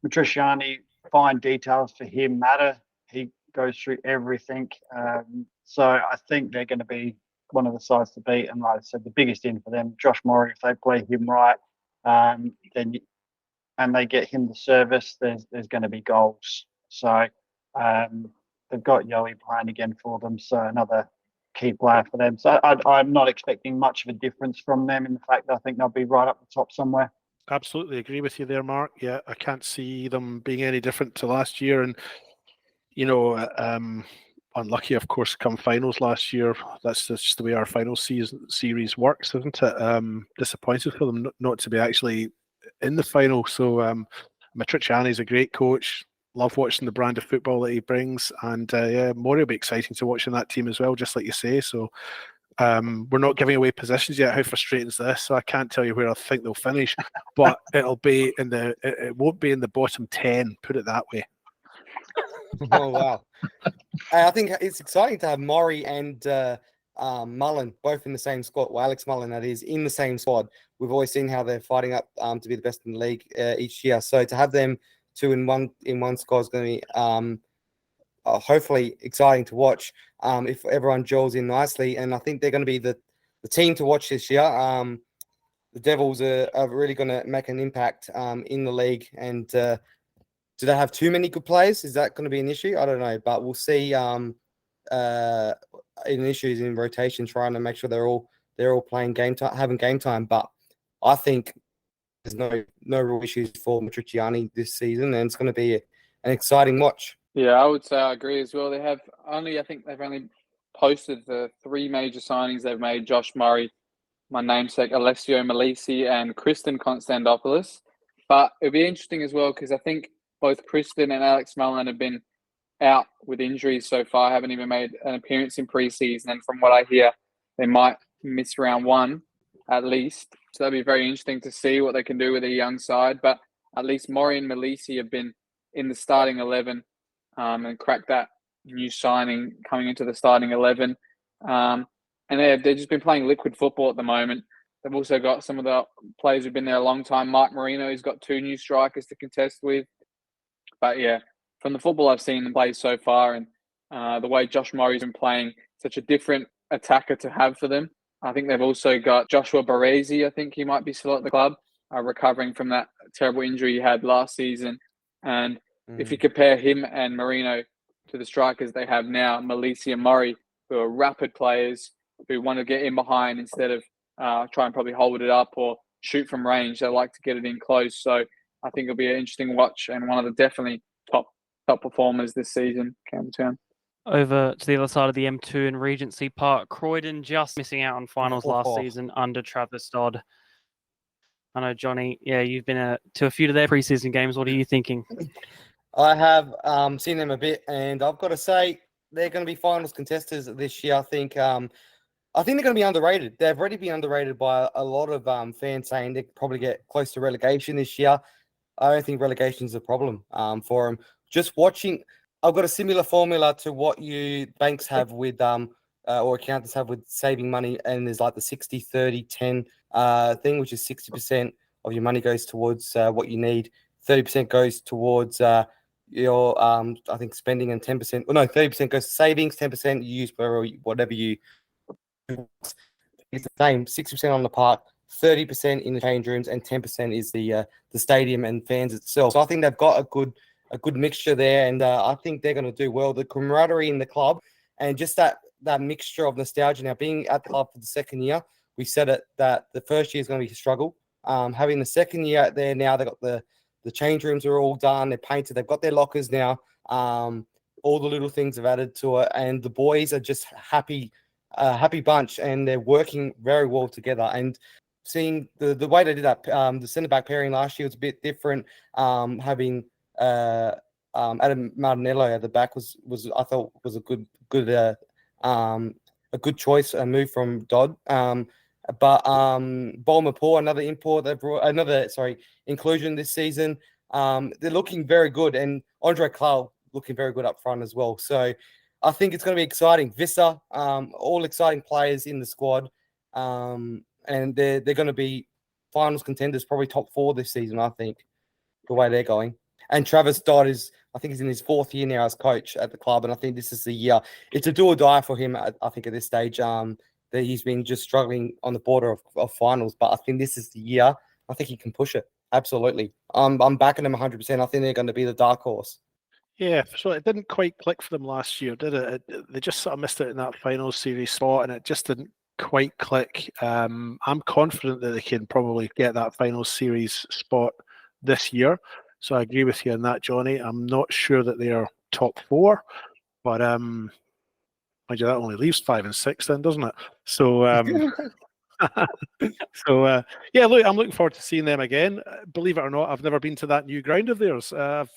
Speaker 2: Matriciani, fine details for him matter. He goes through everything. So I think they're going to be one of the sides to beat. And like I said, the biggest in for them, Josh Murray, if they play him right, then and they get him the service, there's going to be goals. So they've got Yowie playing again for them, so another key player for them. So I'm not expecting much of a difference from them in the fact that I think they'll be right up the top somewhere.
Speaker 5: Absolutely agree with you there, Mark. Yeah, I can't see them being any different to last year. And, you know, unlucky, of course, come finals last year. That's just the way our final series works, isn't it? Disappointed for them not to be actually in the final. So Matriciani's a great coach. Love watching the brand of football that he brings. And yeah, Mori will be exciting to watch in that team as well, just like you say. So we're not giving away positions yet. How frustrating is this? So I can't tell you where I think they'll finish, but it'll be in the. It won't be in the bottom 10. Put it that way.
Speaker 4: Oh wow! I think it's exciting to have Murray and Mullen both in the same squad. Well, Alex Mullen, that is, in the same squad. We've always seen how they're fighting up to be the best in the league each year. So to have them two in one squad is going to be hopefully exciting to watch if everyone gels in nicely. And I think they're going to be the team to watch this year. The Devils are really going to make an impact in the league. And do they have too many good players? Is that going to be an issue? I don't know, but we'll see. In issues in rotation, trying to make sure they're all playing game time, having game time. But I think there's no real issues for Matriciani this season, and it's going to be an exciting watch.
Speaker 3: Yeah, I would say I agree as well. I think they've only posted the three major signings they've made: Josh Murray, my namesake Alessio Malisi, and Kristen Konstantopoulos. But it'll be interesting as well because I think both Kristen and Alex Mullen have been out with injuries so far, haven't even made an appearance in preseason. And from what I hear, they might miss round one at least. So that'll be very interesting to see what they can do with a young side. But at least Murray and Malisi have been in the starting 11 and cracked that new signing coming into the starting 11. And they've just been playing liquid football at the moment. They've also got some of the players who've been there a long time. Mark Marino, he's got two new strikers to contest with. But yeah, from the football I've seen them play so far and the way Josh Murray's been playing, such a different attacker to have for them. I think they've also got Joshua Baresi. I think he might be still at the club, recovering from that terrible injury he had last season. And if you compare him and Marino to the strikers they have now, Malisi and Murray, who are rapid players who want to get in behind instead of try and probably hold it up or shoot from range. They like to get it in close. So I think it'll be an interesting watch and one of the definitely top performers this season, Campbelltown.
Speaker 1: Over to the other side of the M2 in Regency Park, Croydon just missing out on finals last season under Travis Dodd. I know, Johnny, yeah, you've been to a few of their preseason games. What are you thinking?
Speaker 4: I have seen them a bit, and I've got to say they're going to be finals contestants this year. I think they're going to be underrated. They've already been underrated by a lot of fans saying they probably get close to relegation this year. I don't think relegation is a problem for them. Just watching, I've got a similar formula to what you banks have with or accountants have with saving money, and there's like the 60-30-10 thing, which is 60% of your money goes towards what you need, 30% goes towards your I think spending, and 10%, well, no, 30% goes to savings, 10% you use for whatever you. It's the same, 60% on the park, 30% in the change rooms, and 10% is the stadium and fans itself. So I think they've got a good mixture there, and I think they're going to do well. The camaraderie in the club, and just that mixture of nostalgia. Now, being at the club for the second year, we said it that the first year is going to be a struggle. Having the second year there now, they've got the change rooms are all done, they're painted, they've got their lockers now. All the little things have added to it, and the boys are just happy bunch, and they're working very well together. And seeing the way they did that, the centre back pairing last year was a bit different. Having Adam Martinello at the back was I thought was a good a good choice, a move from Dodd. But Bolmapur, another import, they brought another inclusion this season. They're looking very good, and Andre Clow looking very good up front as well. So I think it's going to be exciting. Vissa, all exciting players in the squad, and they're going to be finals contenders, probably top 4 this season. I think the way they're going. And Travis Dodd I think he's in his 4th year now as coach at the club, and I think this is the year. It's a do or die for him. I think at this stage, that he's been just struggling on the border of finals, but I think this is the year. I think he can push it. Absolutely. I'm backing them 100%. I think they're going to be the dark horse.
Speaker 5: Yeah, so it didn't quite click for them last year, did it? They just sort of missed it in that final series spot, and it just didn't quite click. I'm confident that they can probably get that final series spot this year. So I agree with you on that, Johnny. I'm not sure that they are top 4, but mind you, that only leaves 5 and 6 then, doesn't it? So yeah, look, I'm looking forward to seeing them again. Believe it or not, I've never been to that new ground of theirs. I've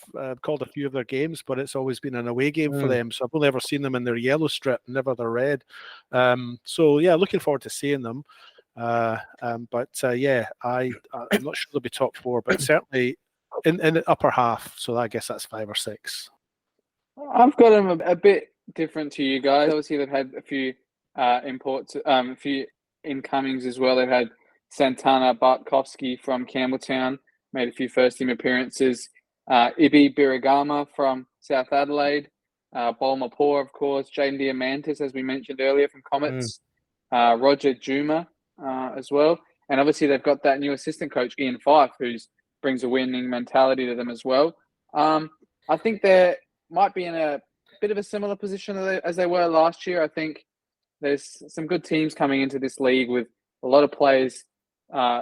Speaker 5: called a few of their games, but it's always been an away game for them. So I've only ever seen them in their yellow strip, never their red. So yeah, looking forward to seeing them. But yeah, I'm not sure they'll be top 4, but certainly in the upper half. So I guess that's 5 or 6.
Speaker 3: I've got them a bit different to you guys. Obviously, they've had a few imports, a few incomings as well. They've had Santana Bartkowski from Campbelltown, made a few first-team appearances. Ibi Birigama from South Adelaide. Bolmapur, of course. Jaden Diamantis, as we mentioned earlier, from Comets. Roger Juma as well. And obviously, they've got that new assistant coach, Ian Fife, who brings a winning mentality to them as well. I think they might be in a bit of a similar position as they were last year. I think there's some good teams coming into this league with a lot of players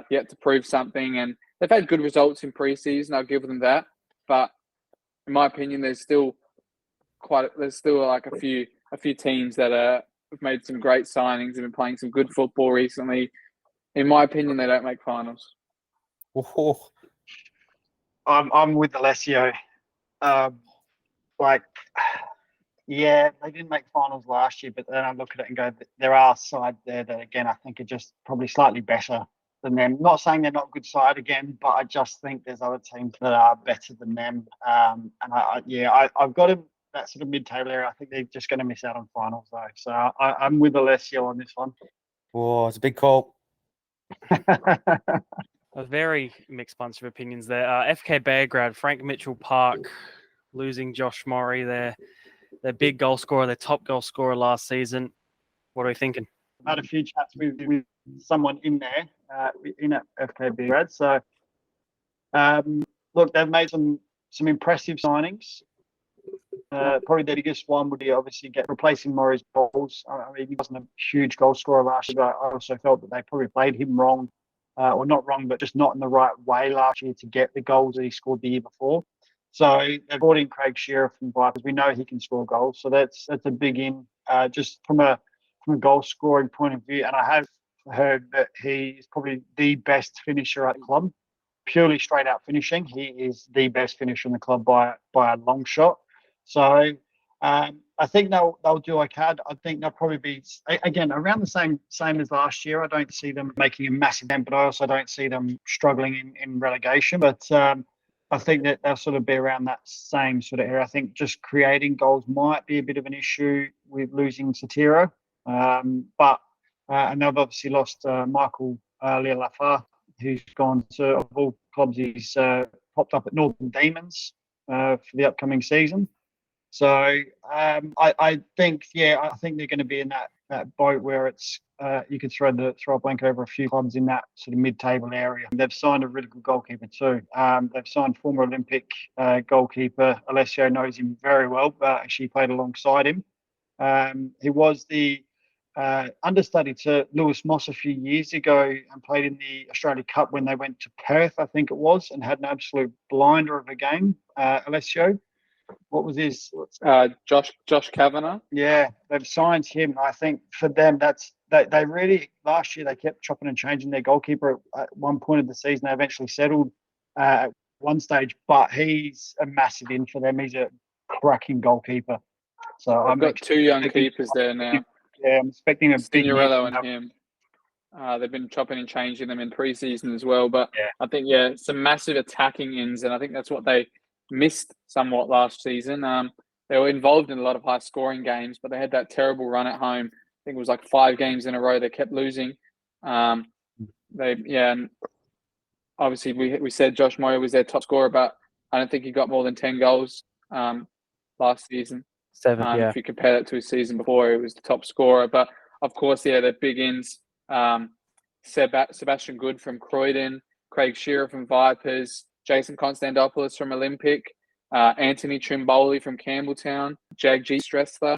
Speaker 3: yet to prove something, and they've had good results in preseason. I'll give them that, but in my opinion, there's still like a few teams that have made some great signings and been playing some good football recently. In my opinion, they don't make finals.
Speaker 2: I'm with Alessio. Yeah, they didn't make finals last year, but then I look at it and go, there are sides there that, again, I think are just probably slightly better than them. Not saying they're not a good side again, but I just think there's other teams that are better than them. And I've got them that sort of mid-table area. I think they're just going to miss out on finals, though. So I'm with Alessio on this one.
Speaker 4: Oh, it's a big call.
Speaker 1: A very mixed bunch of opinions there. FK Beargrad, Frank Mitchell Park, losing Josh Murray, their big goal scorer, their top goal scorer last season. What are we thinking?
Speaker 2: I've had a few chats with someone in there, in at FK Beargrad. So, look, they've made some impressive signings. Probably the biggest one would be obviously replacing Murray's goals. I mean, he wasn't a huge goal scorer last year, but I also felt that they probably played him wrong. Or not wrong, but just not in the right way last year to get the goals that he scored the year before. So they brought in Craig Shearer from Vipers. We know he can score goals, so that's a big in. Just from a goal scoring point of view, and I have heard that he is probably the best finisher at the club. Purely straight out finishing, he is the best finisher in the club by a long shot. So I think they'll do okay. I think they'll probably be, again, around the same as last year. I don't see them making a massive dent, but I also don't see them struggling in relegation. But I think that they'll sort of be around that same sort of area. I think just creating goals might be a bit of an issue with losing Satiro. And they've obviously lost Michael Lealafa, who's gone to, of all clubs, he's popped up at Northern Demons for the upcoming season. So I think they're going to be in that boat where it's you could throw a blanket over a few clubs in that sort of mid-table area. They've signed a really good goalkeeper too. They've signed former Olympic goalkeeper. Alessio knows him very well, but actually played alongside him. He was the understudy to Lewis Moss a few years ago and played in the Australia Cup when they went to Perth, I think it was, and had an absolute blinder of a game. Alessio. What was his?
Speaker 3: Josh Kavanagh.
Speaker 2: Yeah, they've signed him. I think for them, they really last year they kept chopping and changing their goalkeeper. At one point of the season, they eventually settled at one stage, but he's a massive in for them. He's a cracking goalkeeper. So
Speaker 3: I've got two young keepers there now.
Speaker 2: Yeah, I'm expecting a big year
Speaker 3: Signorello
Speaker 2: from
Speaker 3: and
Speaker 2: him.
Speaker 3: him. They've been chopping and changing them in preseason as well. But
Speaker 2: Yeah.
Speaker 3: I think, some massive attacking ends, and I think that's what they missed somewhat last season. They were involved in a lot of high scoring games, but they had that terrible run at home. I think it was like 5 games in a row they kept losing. And obviously we said Josh Moyer was their top scorer, but I don't think he got more than 10 goals last season.
Speaker 1: 7, yeah.
Speaker 3: If you compare that to his season before, he was the top scorer. But of course, they're big ins. Sebastian Good from Croydon, Craig Shearer from Vipers, Jason Konstantopoulos from Olympic, Anthony Trimboli from Campbelltown, Jagjeet Stressler,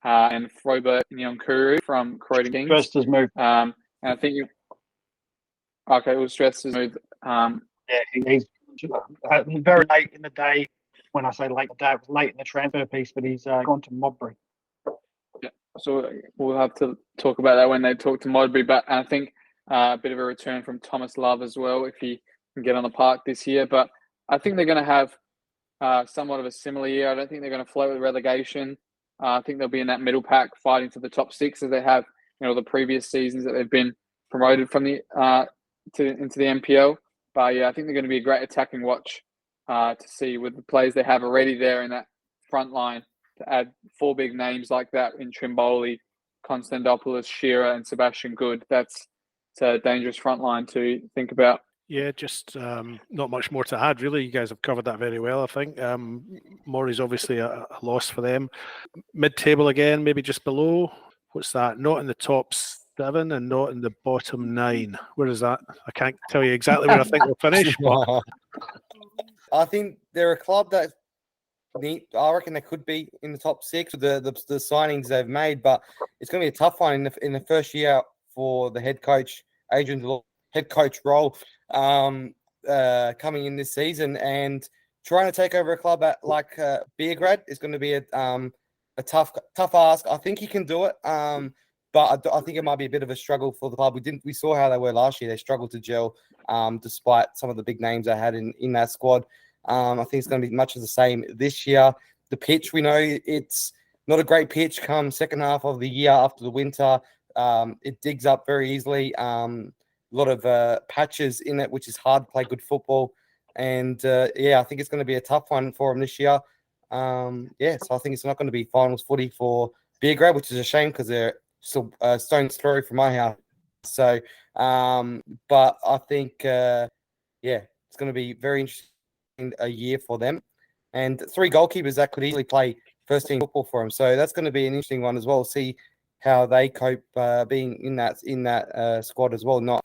Speaker 3: and Frobert Nyonkuru from Croydon Kings.
Speaker 2: Stressler's move.
Speaker 3: And I think it was Stressler's move.
Speaker 2: Yeah, he's very late in the day. When I say late in the day, it was late in the transfer piece, but he's gone to Modbury.
Speaker 3: Yeah, so we'll have to talk about that when they talk to Modbury. But I think a bit of a return from Thomas Love as well, if he can get on the park this year. But I think they're going to have somewhat of a similar year. I don't think they're going to float with relegation. I think they'll be in that middle pack fighting for the top 6 as they have, the previous seasons that they've been promoted from the into the NPL. But yeah, I think they're going to be a great attacking watch to see with the players they have already there in that front line. To add 4 big names like that in Trimboli, Konstantopoulos, Shearer, and Sebastian Good, it's a dangerous front line to think about.
Speaker 5: Yeah, just not much more to add, really. You guys have covered that very well, I think. Maury's obviously a loss for them. Mid-table again, maybe just below. What's that? Not in the top 7 and not in the bottom 9. Where is that? I can't tell you exactly where I think they'll finish. But
Speaker 4: I think they're a club that I reckon they could be in the top 6 with the signings they've made, but it's going to be a tough one in the first year for the head coach, Adrian Delort, head coach role coming in this season, and trying to take over a club like Beograd is going to be a tough ask. I think he can do it, but I think it might be a bit of a struggle for the club. We saw how they were last year. They struggled to gel despite some of the big names they had in that squad. I think it's going to be much of the same this year. The pitch, we know it's not a great pitch come second half of the year after the winter. It digs up very easily. A lot of patches in it, which is hard to play good football. And I think it's going to be a tough one for them this year. So I think it's not going to be finals footy for Beograd, which is a shame because they're still a stone's throw from my house. So, but I think, it's going to be very interesting a year for them. And 3 goalkeepers that could easily play first team football for them. So that's going to be an interesting one as well. See how they cope being in that squad as well, not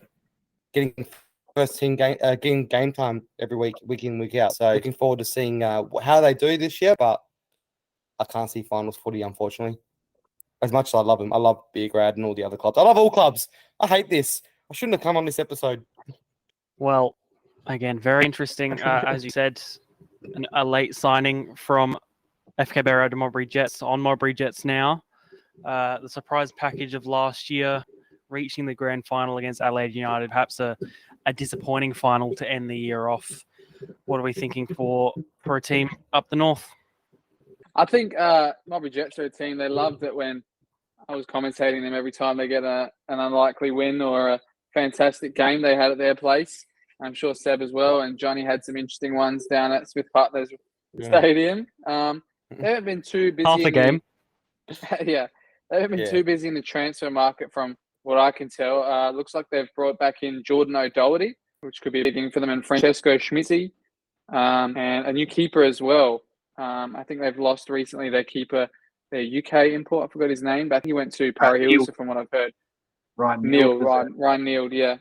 Speaker 4: getting first team getting game time every week in, week out. So looking forward to seeing how they do this year, but I can't see finals footy, unfortunately. As much as I love them, I love Beograd and all the other clubs. I love all clubs. I hate this. I shouldn't have come on this episode.
Speaker 1: Well, again, very interesting. As you said, a late signing from FK Barrow to Modbury Jets, on Modbury Jets now. The surprise package of last year, reaching the grand final against Adelaide United, perhaps a disappointing final to end the year off. What are we thinking for a team up the north?
Speaker 3: I think Modbury Jets are a team, they loved it when I was commentating them every time they get an unlikely win or a fantastic game they had at their place. I'm sure Seb as well, and Johnny had some interesting ones down at Smith Partners Stadium. They haven't been too busy.
Speaker 1: Half a game.
Speaker 3: They haven't been too busy in the transfer market from what I can tell. Looks like they've brought back in Jordan O'Doherty, which could be a big thing for them, and Francesco Schmitzi, and a new keeper as well. I think they've lost recently their keeper, their UK import. I forgot his name, but I think he went to Parry Hills, from what I've heard.
Speaker 2: Ryan
Speaker 3: Neild, yeah.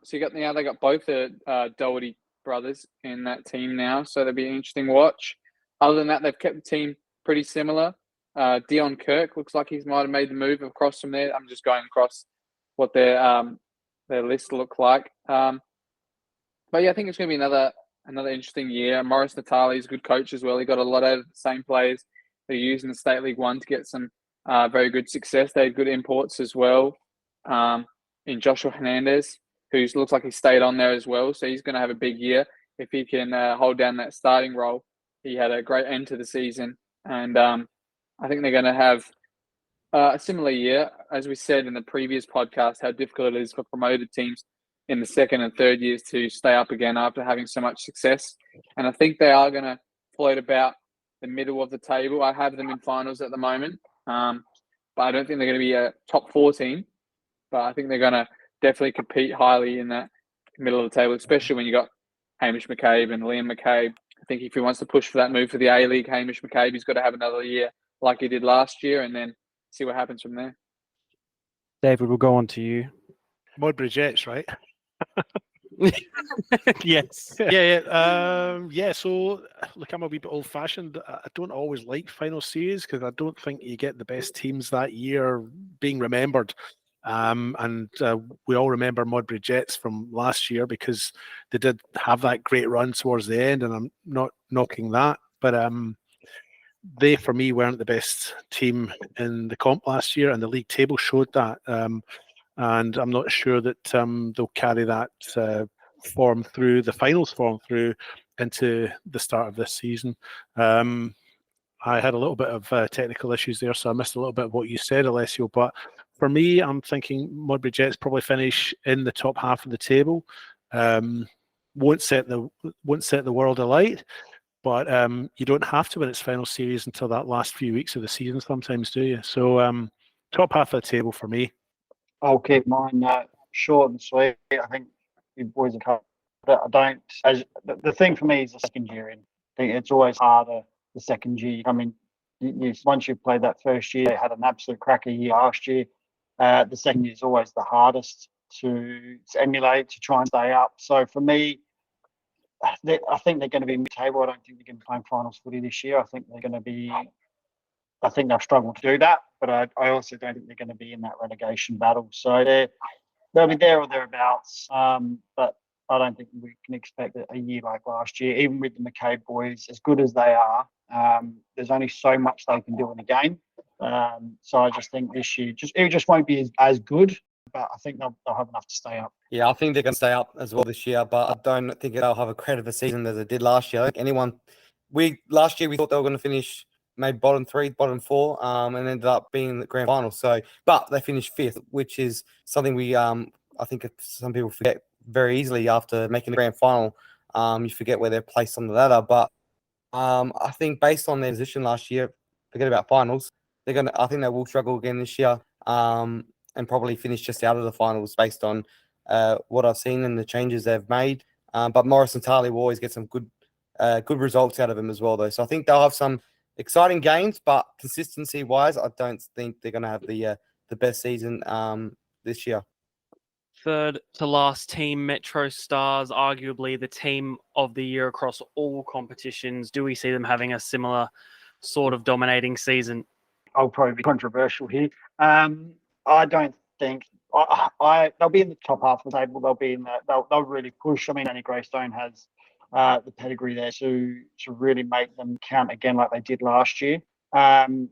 Speaker 3: So they got both the Doherty brothers in that team now, so that'll be an interesting watch. Other than that, they've kept the team pretty similar. Dion Kirk looks like he might have made the move across from there. I'm just going across what their list look like. But yeah, I think it's going to be another interesting year. Maurice Natali is a good coach as well. He got a lot out of the same players they used in the State League One to get some very good success. They had good imports as well in Joshua Hernandez, who looks like he stayed on there as well. So he's going to have a big year if he can hold down that starting role. He had a great end to the season, and I think they're going to have A similar year, as we said in the previous podcast, how difficult it is for promoted teams in the second and third years to stay up again after having so much success. And I think they are going to float about the middle of the table. I have them in finals at the moment, but I don't think they're going to be a top 4 team. But I think they're going to definitely compete highly in that middle of the table, especially when you got Hamish McCabe and Liam McCabe. I think if he wants to push for that move for the A-League, Hamish McCabe, he's got to have another year like he did last year and then see what happens from there.
Speaker 1: David, we'll go on to you.
Speaker 5: Modbury Jets, right?
Speaker 1: Yes.
Speaker 5: Yeah. So, look, I'm a wee bit old-fashioned. I don't always like final series because I don't think you get the best teams that year being remembered. And we all remember Modbury Jets from last year because they did have that great run towards the end, and I'm not knocking that. But they, for me, weren't the best team in the comp last year, and the league table showed that. And I'm not sure that they'll carry that form through, the finals form through, into the start of this season. I had a little bit of technical issues there, so I missed a little bit of what you said, Alessio. But for me, I'm thinking Modbury Jets probably finish in the top half of the table. Won't set the world alight, but you don't have to win its final series until that last few weeks of the season sometimes, do you? So top half of the table for me.
Speaker 2: I'll keep mine short and sweet. I think you boys have covered it. I don't. The thing for me is the second year in. I think it's always harder the second year. I mean, once you've played that first year, they had an absolute cracker year last year. The second year is always the hardest to emulate, to try and stay up. So for me, I think they're going to be mid-table. I don't think they're going to be playing finals footy this year. I think they'll struggle to do that, but I also don't think they're going to be in that relegation battle. So they'll be there or thereabouts. But I don't think we can expect a year like last year, even with the McCabe boys, as good as they are. There's only so much they can do in a game. So I just think this year it just won't be as good. But I think they'll have enough to stay up.
Speaker 4: Yeah, I think they're going to stay up as well this year, but I don't think they'll have a credible season as they did last year. Like last year we thought they were going to finish maybe bottom 3, bottom 4, and ended up being in the grand final. So, but they finished 5th, which is something I think some people forget very easily after making the grand final. You forget where they're placed on the ladder. But I think based on their position last year, forget about finals. I think they will struggle again this year. And probably finish just out of the finals based on what I've seen and the changes they've made. But Morris and Tarley will always get some good results out of him as well, though. So I think they'll have some exciting games, but consistency-wise, I don't think they're going to have the best season this year.
Speaker 1: Third to last team, Metro Stars, arguably the team of the year across all competitions. Do we see them having a similar sort of dominating season?
Speaker 2: I'll probably be controversial here. I don't think they'll be in the top half of the table. They'll be in they'll really push. I mean, Annie Greystone has the pedigree there to really make them count again like they did last year. They've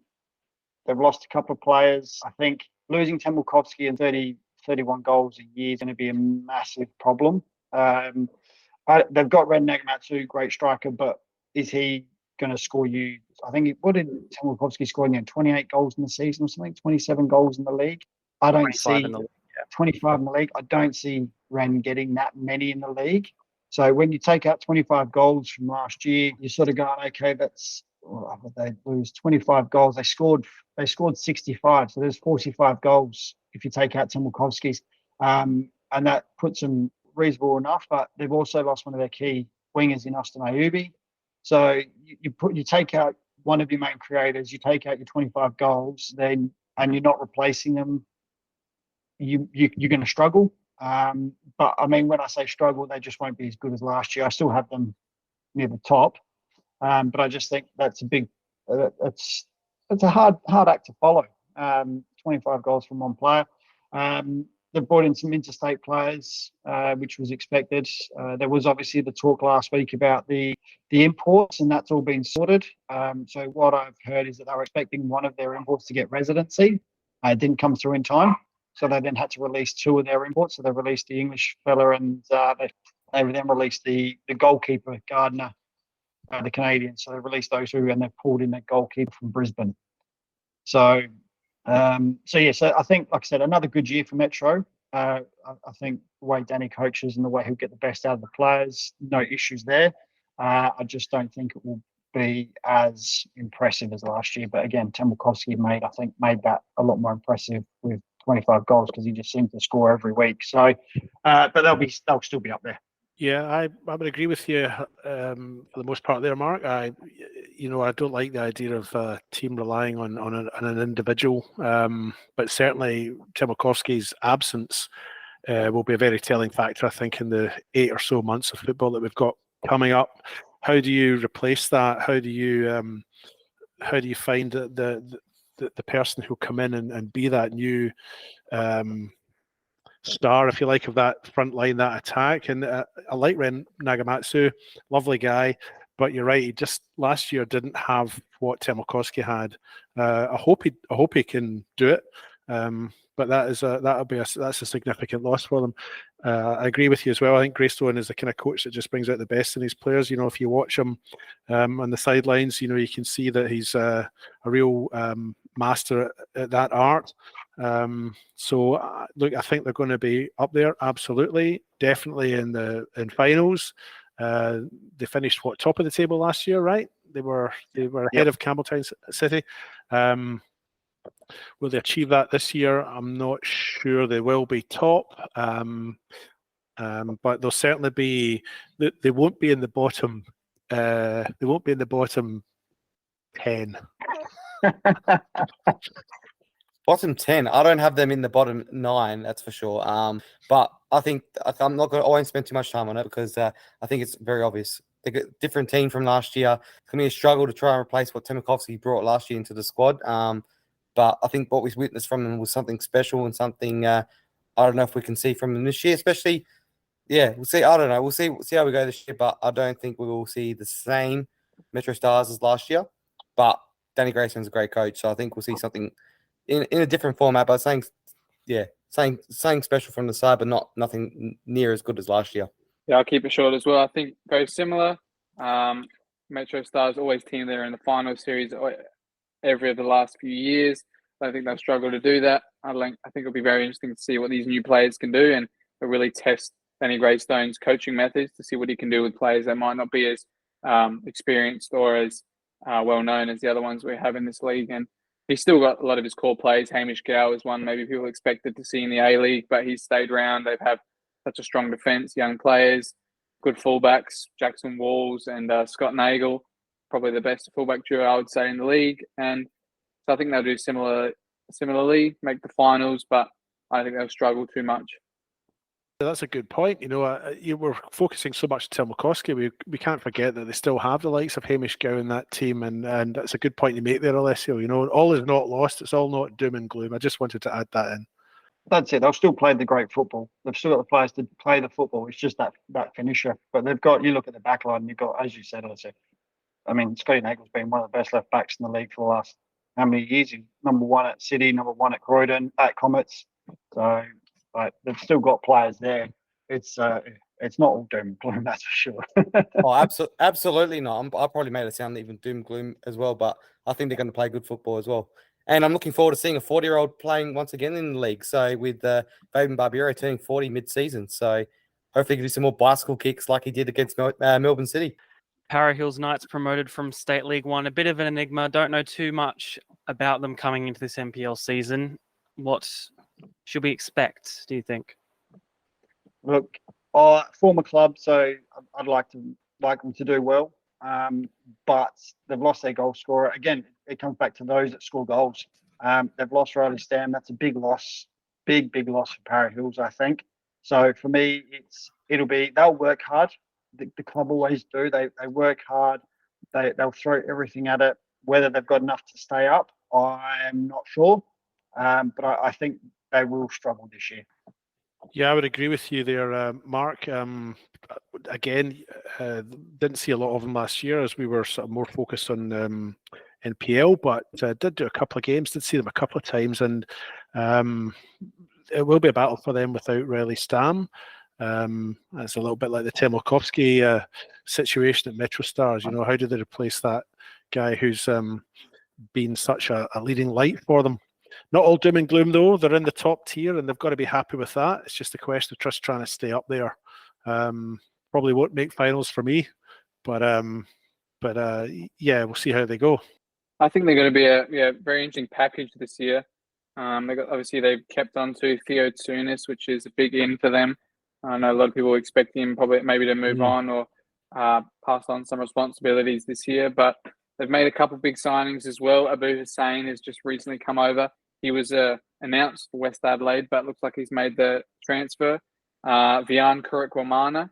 Speaker 2: lost a couple of players. I think losing Temulkovsky and 31 goals a year is going to be a massive problem. They've got Ren Nagamatsu, great striker, but is he going to score you? I think what did Temulkovsky score in the end? 28 goals in the season or something, 27 goals in the league. I don't see 25 in the league. I don't see Ren getting that many in the league. So when you take out 25 goals from last year, you sort of go, okay, they lose 25 goals. They scored 65. So there's 45 goals if you take out Temulkovsky's. And that puts them reasonable enough, but they've also lost one of their key wingers in Austin Ayubi. So you take out one of your main creators, you take out your 25 goals, and you're not replacing them, you're going to struggle. But I mean, when I say struggle, they just won't be as good as last year. I still have them near the top, but I just think that's a big. It's a hard act to follow. 25 goals from one player. They've brought in some interstate players, which was expected. There was obviously the talk last week about the imports, and that's all been sorted. So what I've heard is that they were expecting one of their imports to get residency. It didn't come through in time, so they then had to release 2 of their imports. So they released the English fella, and they then released the goalkeeper, Gardner, the Canadian. So they released those 2, and they pulled in their goalkeeper from Brisbane. So So I think, like I said, another good year for Metro. I think the way Danny coaches and the way he'll get the best out of the players, no issues there. I just don't think it will be as impressive as last year. But again, Temelkovski made that a lot more impressive with 25 goals because he just seemed to score every week. So, but they'll still be up there.
Speaker 5: Yeah, I would agree with you for the most part there, Mark. I don't like the idea of a team relying on an individual, but certainly Timokovsky's absence will be a very telling factor, I think, in the 8 or so months of football that we've got coming up. How do you replace that? How do you find the person who'll come in and be that new star, if you like, of that front line, that attack? And I like Ren Nagamatsu, lovely guy, but you're right, he just last year didn't have what Temelkovski had. I hope he can do it, but that's a significant loss for them. I agree with you as well. I think Greystone is the kind of coach that just brings out the best in his players. If you watch him on the sidelines, you can see that he's a real master at that art. Look, I think they're going to be up there, absolutely, definitely in finals. They finished top of the table last year, right? They were ahead of Campbelltown City. Will they achieve that this year? I'm not sure. They will be top, but they'll certainly be. They won't be in the bottom. They won't be in the bottom 10.
Speaker 4: Bottom 10. I don't have them in the bottom 9, that's for sure. But I think I won't spend too much time on it because I think it's very obvious. They're a different team from last year. It's going to be a struggle to try and replace what Timokovsky brought last year into the squad. But I think what we witnessed from them was something special and something I don't know if we can see from them this year, especially. Yeah, we'll see. I don't know. We'll see how we go this year, but I don't think we will see the same Metro Stars as last year. But Danny Grayson's a great coach, so I think we'll see something in a different format. But something special from the side, but nothing near as good as last year.
Speaker 3: Yeah, I'll keep it short as well. I think very similar. Metro Stars always team there in the final series every of the last few years. I think they've struggled to do that. I think it'll be very interesting to see what these new players can do and really test Danny Greystone's coaching methods to see what he can do with players that might not be as experienced or as well known as the other ones we have in this league. And he's still got a lot of his core players. Hamish Gow is one maybe people expected to see in the A-League, but he's stayed around. They've had such a strong defence, young players, good fullbacks, Jackson Walls and Scott Nagel, probably the best fullback duo I would say in the league. And so I think they'll do similarly, make the finals, but I think they'll struggle too much.
Speaker 5: That's a good point. You were focusing so much on Timokovsky. We can't forget that they still have the likes of Hamish Gow in that team, and that's a good point to make there, Alessio. All is not lost. It's all not doom and gloom. I just wanted to add that in.
Speaker 2: That's it. They'll still play the great football. They've still got the players to play the football. It's just that finisher. But they've got. You look at the back line. You've got, as you said, Alessio. I mean, Scotty Nagel's been one of the best left backs in the league for the last how many years? He's number 1 at City, number 1 at Croydon, at Comets. So, they've still got players there. It's not all doom and gloom, that's for sure.
Speaker 4: Absolutely not. I probably made it sound even doom and gloom as well, but I think they're going to play good football as well. And I'm looking forward to seeing a 40-year-old playing once again in the league. So with Fabian Barbieri turning 40 mid-season, so hopefully he can do some more bicycle kicks like he did against Melbourne City.
Speaker 1: Para Hills Knights promoted from State League 1. A bit of an enigma. Don't know too much about them coming into this NPL season. What should we expect, do you think?
Speaker 2: Look, former club, so I'd like them to do well. But they've lost their goal scorer. Again, it comes back to those that score goals. They've lost Riley Stam. That's a big loss. Big loss for Para Hills, I think. So for me, they'll work hard. The club always do. They work hard. They'll throw everything at it. Whether they've got enough to stay up, I am not sure. But I think they will struggle this year.
Speaker 5: Yeah, I would agree with you there, Mark. Again, didn't see a lot of them last year as we were sort of more focused on NPL, but did do a couple of games, did see them a couple of times, and it will be a battle for them without Riley Stam. It's a little bit like the Temelkovsky situation at Metro Stars. How do they replace that guy who's been such a leading light for them? Not all doom and gloom though. They're in the top tier, and they've got to be happy with that. It's just a question of just trying to stay up there. Probably won't make finals for me, but yeah, we'll see how they go.
Speaker 3: I think they're going to be a very interesting package this year. Obviously they've kept on to Theo Tsunis, which is a big in for them. I know a lot of people expect him probably maybe to move on or pass on some responsibilities this year, but they've made a couple of big signings as well. Abu Hussein has just recently come over. He was announced for West Adelaide, but looks like he's made the transfer. Vian Kurikwamana,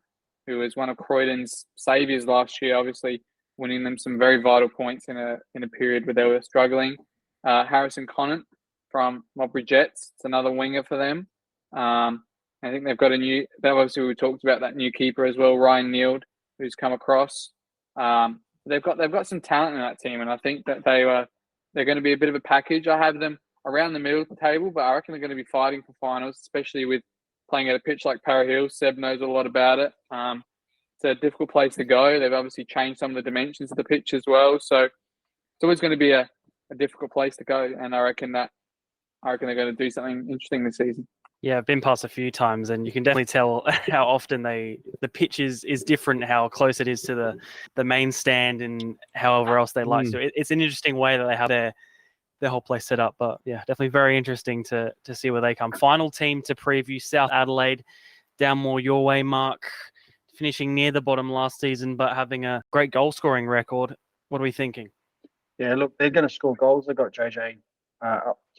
Speaker 3: who was one of Croydon's saviours last year, obviously winning them some very vital points in a period where they were struggling. Harrison Conant from Modbury Jets. It's another winger for them. I think they've got obviously we talked about that new keeper as well, Ryan Neild, who's come across. They've got some talent in that team, and I think that they're going to be a bit of a package. I have them around the middle of the table, but I reckon they're going to be fighting for finals, especially with playing at a pitch like Para Hill. Seb knows a lot about it. It's a difficult place to go. They've obviously changed some of the dimensions of the pitch as well, so it's always going to be a difficult place to go. And I reckon they're going to do something interesting this season.
Speaker 1: Yeah, I've been past a few times, and you can definitely tell how often the pitch is different, how close it is to the main stand, and however else they like to. It's an interesting way that they have their whole place set up. But yeah, definitely very interesting to see where they come. Final team to preview: South Adelaide, down more your way, Mark, finishing near the bottom last season, but having a great goal scoring record. What are we thinking?
Speaker 2: Yeah, look, they're going to score goals. They've got JJ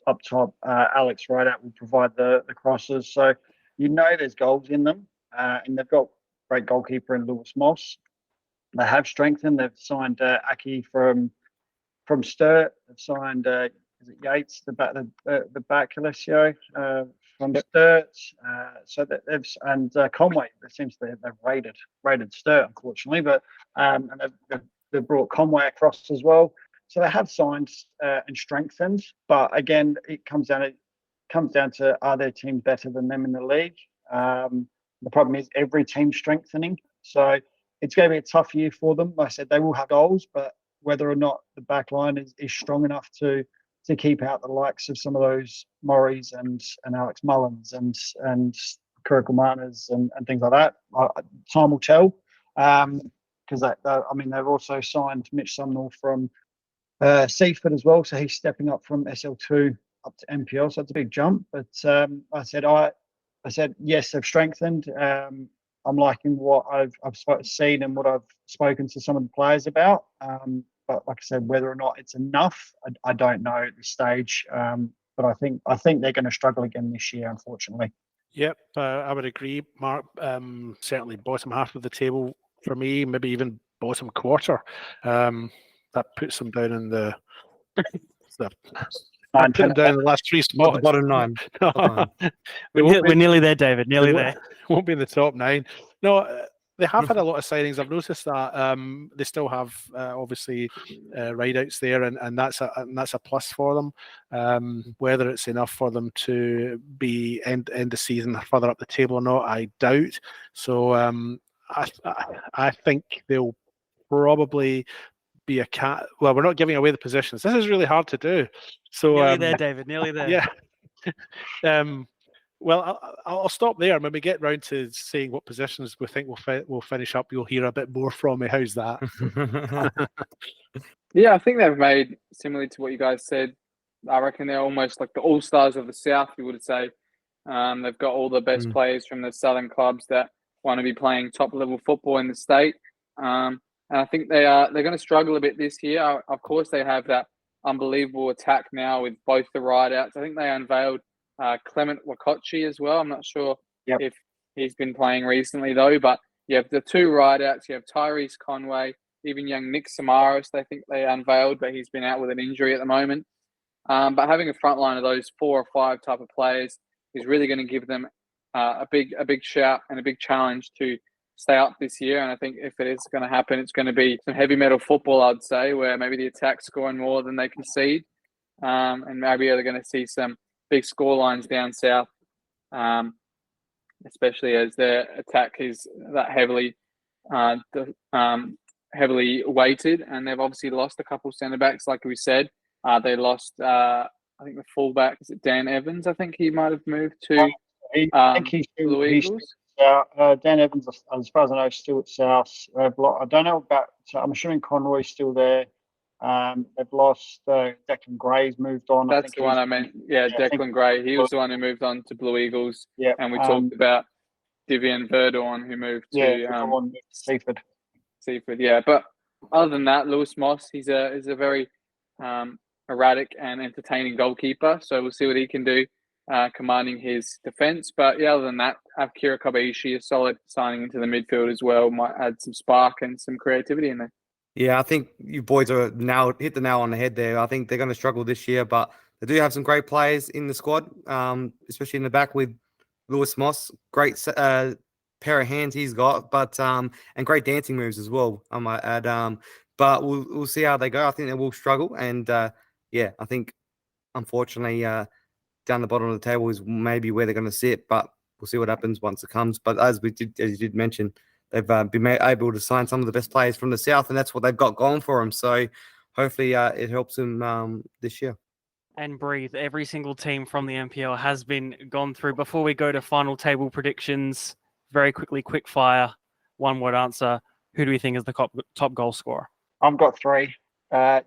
Speaker 2: up top. Alex Rideout will provide the crosses. So there's goals in them. And they've got great goalkeeper in Lewis Moss. They have strengthened. They've signed Aki from Sturt. They've signed is it Yates, the back Alessio from Sturt. So that they've Conway. It seems they've raided Sturt, unfortunately, but and they've brought Conway across as well. So they have signed and strengthened, but again, it comes down to are their team better than them in the league? The problem is every team's strengthening, so it's going to be a tough year for them. Like I said, they will have goals, but whether or not the back line is strong enough to keep out the likes of some of those Morris and Alex Mullins and Kurikwamanas and things like that, time will tell. Because they've also signed Mitch Sumnall from Seaford as well, so he's stepping up from SL2 up to NPL, so it's a big jump. But I said yes, they've strengthened. I'm liking what I've seen and what I've spoken to some of the players about. But like I said, whether or not it's enough, I don't know at this stage. But I think they're going to struggle again this year, unfortunately.
Speaker 5: Yep, I would agree, Mark. Certainly bottom half of the table for me, maybe even bottom quarter. That puts them down in the put them down in the last three spots.
Speaker 4: Bottom 9.
Speaker 1: We're nearly there, David. Nearly there.
Speaker 5: Won't be in the top 9. No, they have had a lot of signings. I've noticed that they still have obviously rideouts there, and that's a plus for them. Whether it's enough for them to be end the season further up the table or not, I doubt. So I think they'll probably be a cat. Well, we're not giving away the positions. This is really hard to do. So
Speaker 1: nearly there, David. Nearly there.
Speaker 5: Yeah. Well, I'll stop there. When we get round to saying what positions we think we'll finish up, you'll hear a bit more from me. How's that?
Speaker 3: Yeah, I think they've made, similarly to what you guys said, I reckon they're almost like the all-stars of the South, you would say. They've got all the best players from the Southern clubs that want to be playing top-level football in the state. And I think they're going to struggle a bit this year. Of course, they have that unbelievable attack now with both the rideouts. I think they unveiled Clement Wakochi as well. I'm not sure if he's been playing recently, though. But you have the two rideouts. You have Tyrese Conway, even young Nick Samaras, they think they unveiled, but he's been out with an injury at the moment. But having a front line of those 4 or 5 type of players is really going to give them a big shout and a big challenge to stay up this year. And I think if it is going to happen, it's going to be some heavy metal football, I'd say, where maybe the attack's scoring more than they concede. And maybe they're going to see some big score lines down south, especially as their attack is that heavily weighted. And they've obviously lost a couple of centre-backs, like we said. They lost I think the fullback is it Dan Evans. I think he might have moved to
Speaker 2: I think he's still,
Speaker 3: Blue
Speaker 2: he's
Speaker 3: Eagles.
Speaker 2: Dan Evans, as far as I know, is still at South. I don't know about. So I'm assuming Conroy's still there. They've lost Declan Gray's moved on. I
Speaker 3: That's
Speaker 2: think
Speaker 3: the one
Speaker 2: he's-
Speaker 3: I meant. Yeah,
Speaker 2: I think-
Speaker 3: Declan Gray. He was the one who moved on to Blue Eagles.
Speaker 2: Yeah,
Speaker 3: And we talked about Divian Verdorn, who moved to
Speaker 2: on Seaford.
Speaker 3: Seaford. Yeah, but other than that, Lewis Moss, he's a very erratic and entertaining goalkeeper. So we'll see what he can do, commanding his defence. But yeah, other than that, Akira Kobayashi, a solid signing into the midfield as well, might add some spark and some creativity in there.
Speaker 4: Yeah, I think you boys are hit the nail on the head there. I think they're going to struggle this year, but they do have some great players in the squad, especially in the back with Lewis Moss. Great pair of hands he's got, but and great dancing moves as well, I might add. But we'll see how they go. I think they will struggle, and yeah, I think unfortunately down the bottom of the table is maybe where they're going to sit, but we'll see what happens once it comes. But as you did mention, they've been able to sign some of the best players from the south, and that's what they've got going for them. So hopefully it helps them this year.
Speaker 1: And breathe. Every single team from the NPL has been gone through. Before we go to final table predictions, very quickly, quick fire, one word answer. Who do we think is the top goal scorer?
Speaker 2: I've got 3.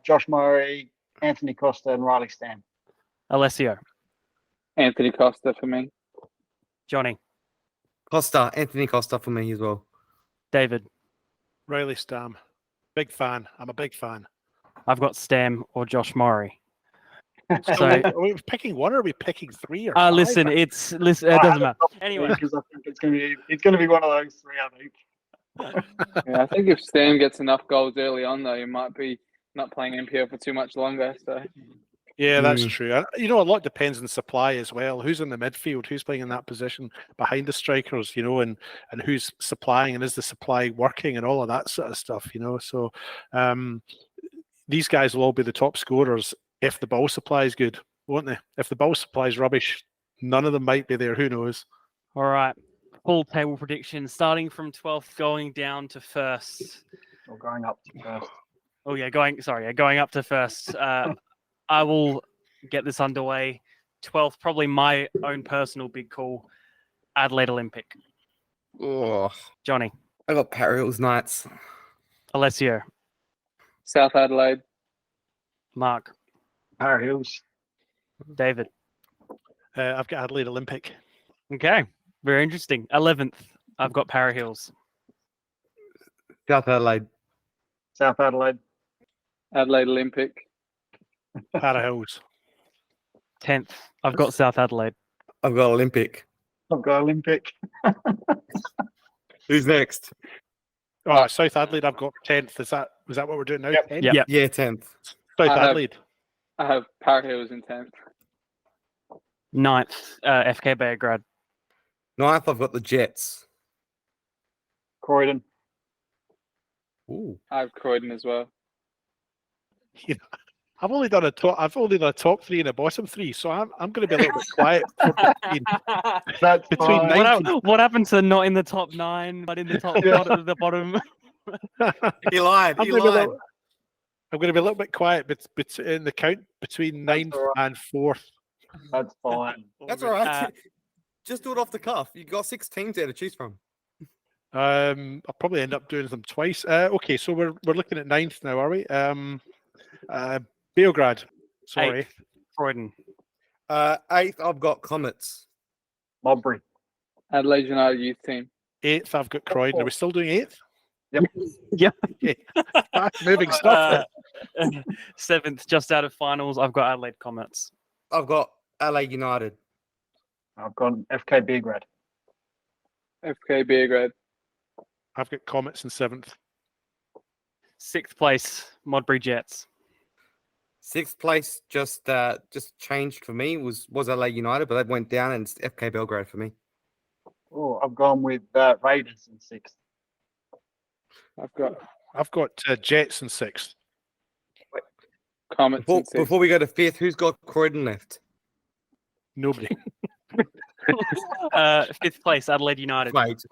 Speaker 2: Josh Murray, Anthony Costa, and Riley Stam.
Speaker 1: Alessio,
Speaker 3: Anthony Costa for me.
Speaker 1: Johnny,
Speaker 4: Anthony Costa for me as well.
Speaker 1: David.
Speaker 5: Riley Stam. Big fan. I'm a big fan.
Speaker 1: I've got Stam or Josh Murray.
Speaker 5: So, are we picking one or are we picking 3 or 5?
Speaker 1: Listen, it doesn't matter. Anyway,
Speaker 2: because I think it's going to be one of those 3. I think.
Speaker 3: Yeah, I think if Stam gets enough goals early on, though, he might be not playing NPL for too much longer. So
Speaker 5: Yeah, that's true. You know, a lot depends on supply as well. Who's in the midfield? Who's playing in that position behind the strikers? You know, and who's supplying, and is the supply working, and all of that sort of stuff. You know, so these guys will all be the top scorers if the ball supply is good, won't they? If the ball supply is rubbish, none of them might be there. Who knows?
Speaker 1: all right. Full table prediction, starting from 12th, going down to 1st.
Speaker 2: Or going up to 1st.
Speaker 1: Oh yeah, going up to 1st. I will get this underway. 12th, probably my own personal big call. Adelaide Olympic.
Speaker 4: Oh,
Speaker 1: Johnny.
Speaker 4: I got Para Hills Knights.
Speaker 1: Alessio.
Speaker 3: South Adelaide.
Speaker 1: Mark.
Speaker 2: Para Hills.
Speaker 1: David.
Speaker 5: I've got Adelaide Olympic.
Speaker 1: Okay, very interesting. 11th, I've got Para Hills.
Speaker 4: South Adelaide.
Speaker 2: South Adelaide.
Speaker 3: Adelaide Olympic.
Speaker 5: Para Hills.
Speaker 1: 10th, I've got South Adelaide.
Speaker 4: I've got Olympic.
Speaker 2: I've got Olympic.
Speaker 4: Who's next?
Speaker 5: Oh, South Adelaide. I've got 10th. Is that what we're doing now?
Speaker 2: Yep.
Speaker 5: 10th?
Speaker 1: Yep.
Speaker 4: Yeah, 10th.
Speaker 5: South
Speaker 3: I have-
Speaker 5: Adelaide.
Speaker 3: I have Para Hills in 10th.
Speaker 1: 9th, FK Beograd.
Speaker 4: 9th, I've got the Jets.
Speaker 2: Croydon.
Speaker 4: Ooh.
Speaker 3: I have Croydon as well.
Speaker 5: You know, I've only done a top 3 and a bottom 3, so I'm going to be a little bit quiet for between
Speaker 2: That's
Speaker 5: Between
Speaker 2: fine.
Speaker 5: nine-
Speaker 1: What happened to not in the top 9, but in the top the bottom?
Speaker 4: He lied.
Speaker 5: I'm
Speaker 4: He
Speaker 5: going to be a
Speaker 4: lied.
Speaker 5: little- I'm going to be a little bit quiet in the count between
Speaker 2: That's
Speaker 5: 9th
Speaker 2: all right.
Speaker 5: and 4th.
Speaker 2: That's fine.
Speaker 4: That's all right. Just do it off the cuff. You got 6 teams there to choose from.
Speaker 5: I'll probably end up doing them twice. Okay, so we're looking at 9th now, are we? Beograd. Sorry.
Speaker 1: 8th, Croydon.
Speaker 4: 8th, I've got Comets.
Speaker 2: Modbury.
Speaker 3: Adelaide United youth team.
Speaker 5: 8th, I've got Croydon. Are we still doing 8th?
Speaker 1: Yep.
Speaker 5: Okay. Moving stuff.
Speaker 1: 7th, just out of finals, I've got Adelaide Comets.
Speaker 4: I've got LA United.
Speaker 2: I've got FK Beograd.
Speaker 3: FK Beograd.
Speaker 5: I've got Comets in 7th.
Speaker 1: 6th place, Modbury Jets.
Speaker 4: 6th place just changed for me was LA United, but they went down and it's FK Belgrade for me.
Speaker 2: Oh, I've gone with Raiders in 6th.
Speaker 3: I've got
Speaker 5: Jets in 6th.
Speaker 3: Comets in 6th.
Speaker 4: Before we go to 5th, who's got Croydon left?
Speaker 5: Nobody.
Speaker 1: 5th place, Adelaide United.
Speaker 4: Wait.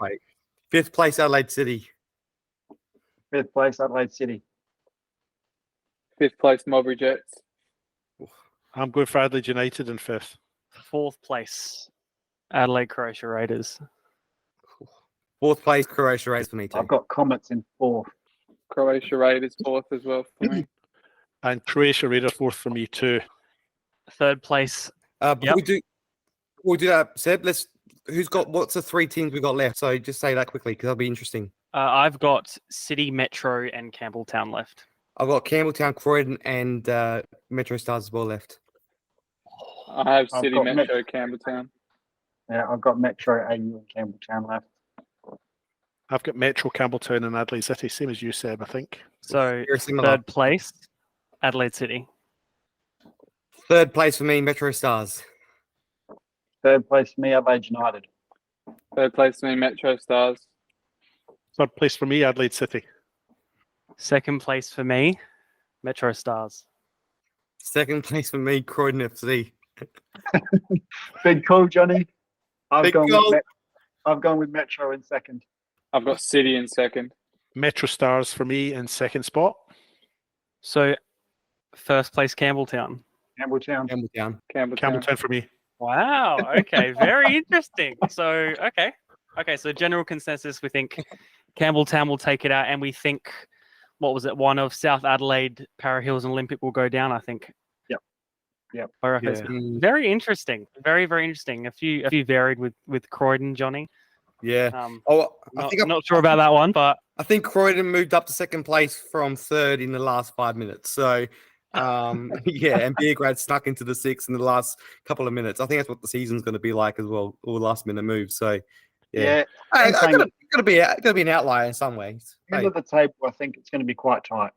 Speaker 4: 5th place, Adelaide City.
Speaker 2: 5th place, Adelaide City.
Speaker 3: 5th place, Modbury Jets.
Speaker 5: I'm going for Adelaide United in 5th.
Speaker 1: 4th place, Adelaide Croatia Raiders.
Speaker 4: 4th place, Croatia Raiders for me too.
Speaker 2: I've got Comets in 4th.
Speaker 3: Croatia Raiders 4th as well for me.
Speaker 5: And Croatia Raiders 4th for me too.
Speaker 1: 3rd place.
Speaker 4: Before we do that, Seb, what's the 3 teams we got left? So just say that quickly because that'll be interesting.
Speaker 1: I've got City, Metro, and Campbelltown left.
Speaker 4: I've got Campbelltown, Croydon, and Metro Stars as well left.
Speaker 3: I have
Speaker 2: I've
Speaker 3: City,
Speaker 2: got
Speaker 3: Metro, Campbelltown.
Speaker 2: Yeah, I've got Metro, AU, and Campbelltown left.
Speaker 5: I've got Metro, Campbelltown, and Adelaide City, same as you, Seb, I think.
Speaker 1: So
Speaker 4: Very similar.
Speaker 1: 3rd place, Adelaide City.
Speaker 4: 3rd place for me, Metro Stars.
Speaker 2: 3rd place for me, Adelaide United.
Speaker 3: 3rd place for me, Metro Stars.
Speaker 5: 3rd place for me, Adelaide City.
Speaker 1: 2nd place for me, Metro Stars.
Speaker 4: 2nd place for me, Croydon FC.
Speaker 2: Big call, Johnny. I've
Speaker 4: Big
Speaker 2: gone
Speaker 4: call.
Speaker 2: with Metro in 2nd.
Speaker 3: I've got City in 2nd.
Speaker 5: Metro Stars for me in 2nd spot.
Speaker 1: So 1st place, Campbelltown.
Speaker 2: Campbelltown.
Speaker 4: Campbelltown.
Speaker 5: Campbelltown for me.
Speaker 1: Wow. Okay. Very interesting. So, okay. So general consensus, we think Campbelltown will take it out, and we think, what was it? One of South Adelaide, Para Hills, and Olympic will go down, I think.
Speaker 2: Yep.
Speaker 1: I reckon it's very interesting. Very, very interesting. A few varied with Croydon, Johnny.
Speaker 4: Yeah.
Speaker 1: I'm not sure about that one, but
Speaker 4: I think Croydon moved up to 2nd place from 3rd in the last 5 minutes. So, yeah, and Beergrad snuck into the 6th in the last couple of minutes. I think that's what the season's going to be like as well, all last minute moves. So, yeah. It's going to be an outlier in some ways.
Speaker 2: End of the table, I think it's going to be quite tight.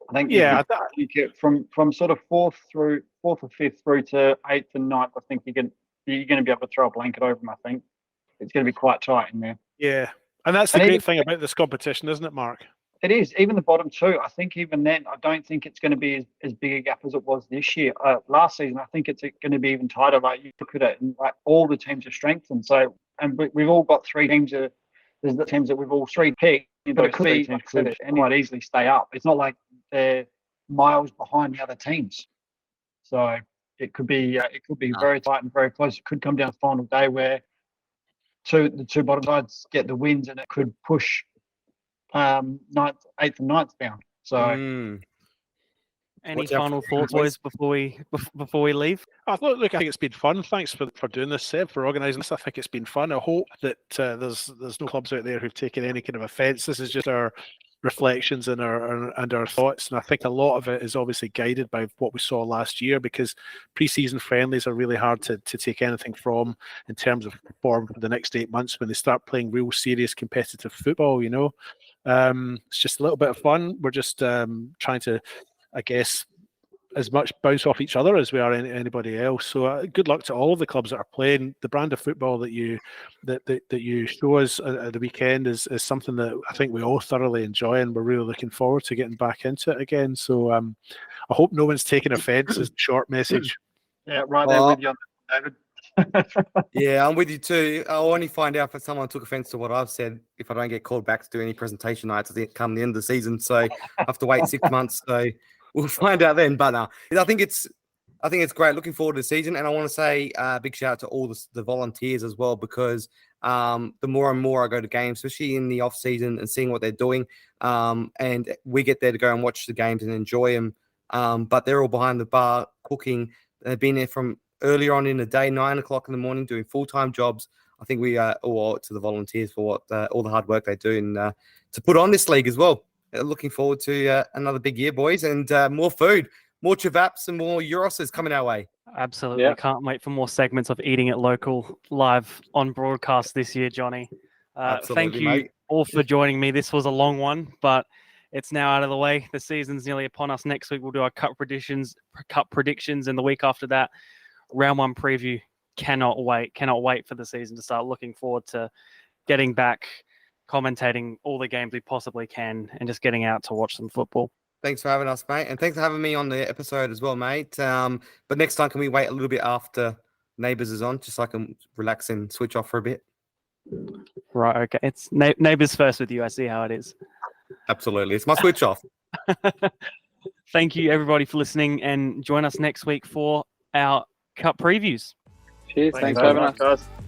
Speaker 2: I think you get from sort of 4th or 5th through to 8th and 9th. I think you're going to be able to throw a blanket over them. I think it's going to be quite tight in there.
Speaker 5: Yeah, and that's the great thing about this competition, isn't it, Mark?
Speaker 2: It is. Even the bottom 2, I think even then, I don't think it's going to be as big a gap as it was this year. Last season, I think it's going to be even tighter. Like, you look at it, and like all the teams are strengthened. So, and we've all got 3 teams. There's the teams that we've all 3 picked. But it could be, like I said, it might easily stay up. It's not like they're miles behind the other teams. So it could be very tight and very close. It could come down to the final day where the 2 bottom sides get the wins, and it could push 8th and 9th down. So
Speaker 1: any final thoughts, boys, before we leave?
Speaker 5: I think it's been fun. Thanks for doing this, Seb, for organising this. I think it's been fun. I hope that there's no clubs out there who've taken any kind of offence. This is just our reflections and our thoughts, and I think a lot of it is obviously guided by what we saw last year, because pre-season friendlies are really hard to take anything from in terms of form for the next 8 months when they start playing real serious competitive football. It's just a little bit of fun. We're just trying to, I guess, as much bounce off each other as we are anybody else. So good luck to all of the clubs that are playing. The brand of football that you show us at the weekend is something that I think we all thoroughly enjoy, and we're really looking forward to getting back into it again. So I hope no one's taking offence. Is the short message.
Speaker 2: Yeah, right there with you, David.
Speaker 4: Yeah, I'm with you too. I'll only find out if someone took offence to what I've said if I don't get called back to do any presentation nights come the end of the season. So I have to wait 6 months. So we'll find out then. But I think it's great. Looking forward to the season, and I want to say big shout out to all the volunteers as well, because the more and more I go to games, especially in the off season, and seeing what they're doing, and we get there to go and watch the games and enjoy them. But they're all behind the bar cooking. They've been there from earlier on in the day, 9 o'clock in the morning, doing full-time jobs. I think we owe it to the volunteers for all the hard work they do and to put on this league as well. Looking forward to another big year, boys, and more food, more chavaps and more Euroses coming our way.
Speaker 1: Absolutely. Yeah. Can't wait for more segments of Eating It Local live on broadcast this year, Johnny. Thank you all for joining me. This was a long one, but it's now out of the way. The season's nearly upon us. Next week, we'll do our cup predictions, and the week after that, round 1 preview. Cannot wait for the season to start. Looking forward to getting back, commentating all the games we possibly can, and just getting out to watch some football.
Speaker 4: Thanks for having us, mate. And thanks for having me on the episode as well, mate. But next time, can we wait a little bit after Neighbours is on, just so I can relax and switch off for a bit?
Speaker 1: Right, okay. It's Neighbours first with you. I see how it is.
Speaker 4: Absolutely. It's my switch off.
Speaker 1: Thank you, everybody, for listening, and join us next week for our cup previews.
Speaker 3: Cheers. Thanks
Speaker 5: Thanks
Speaker 3: for
Speaker 5: very
Speaker 3: having
Speaker 2: Very
Speaker 3: us.
Speaker 2: much, guys.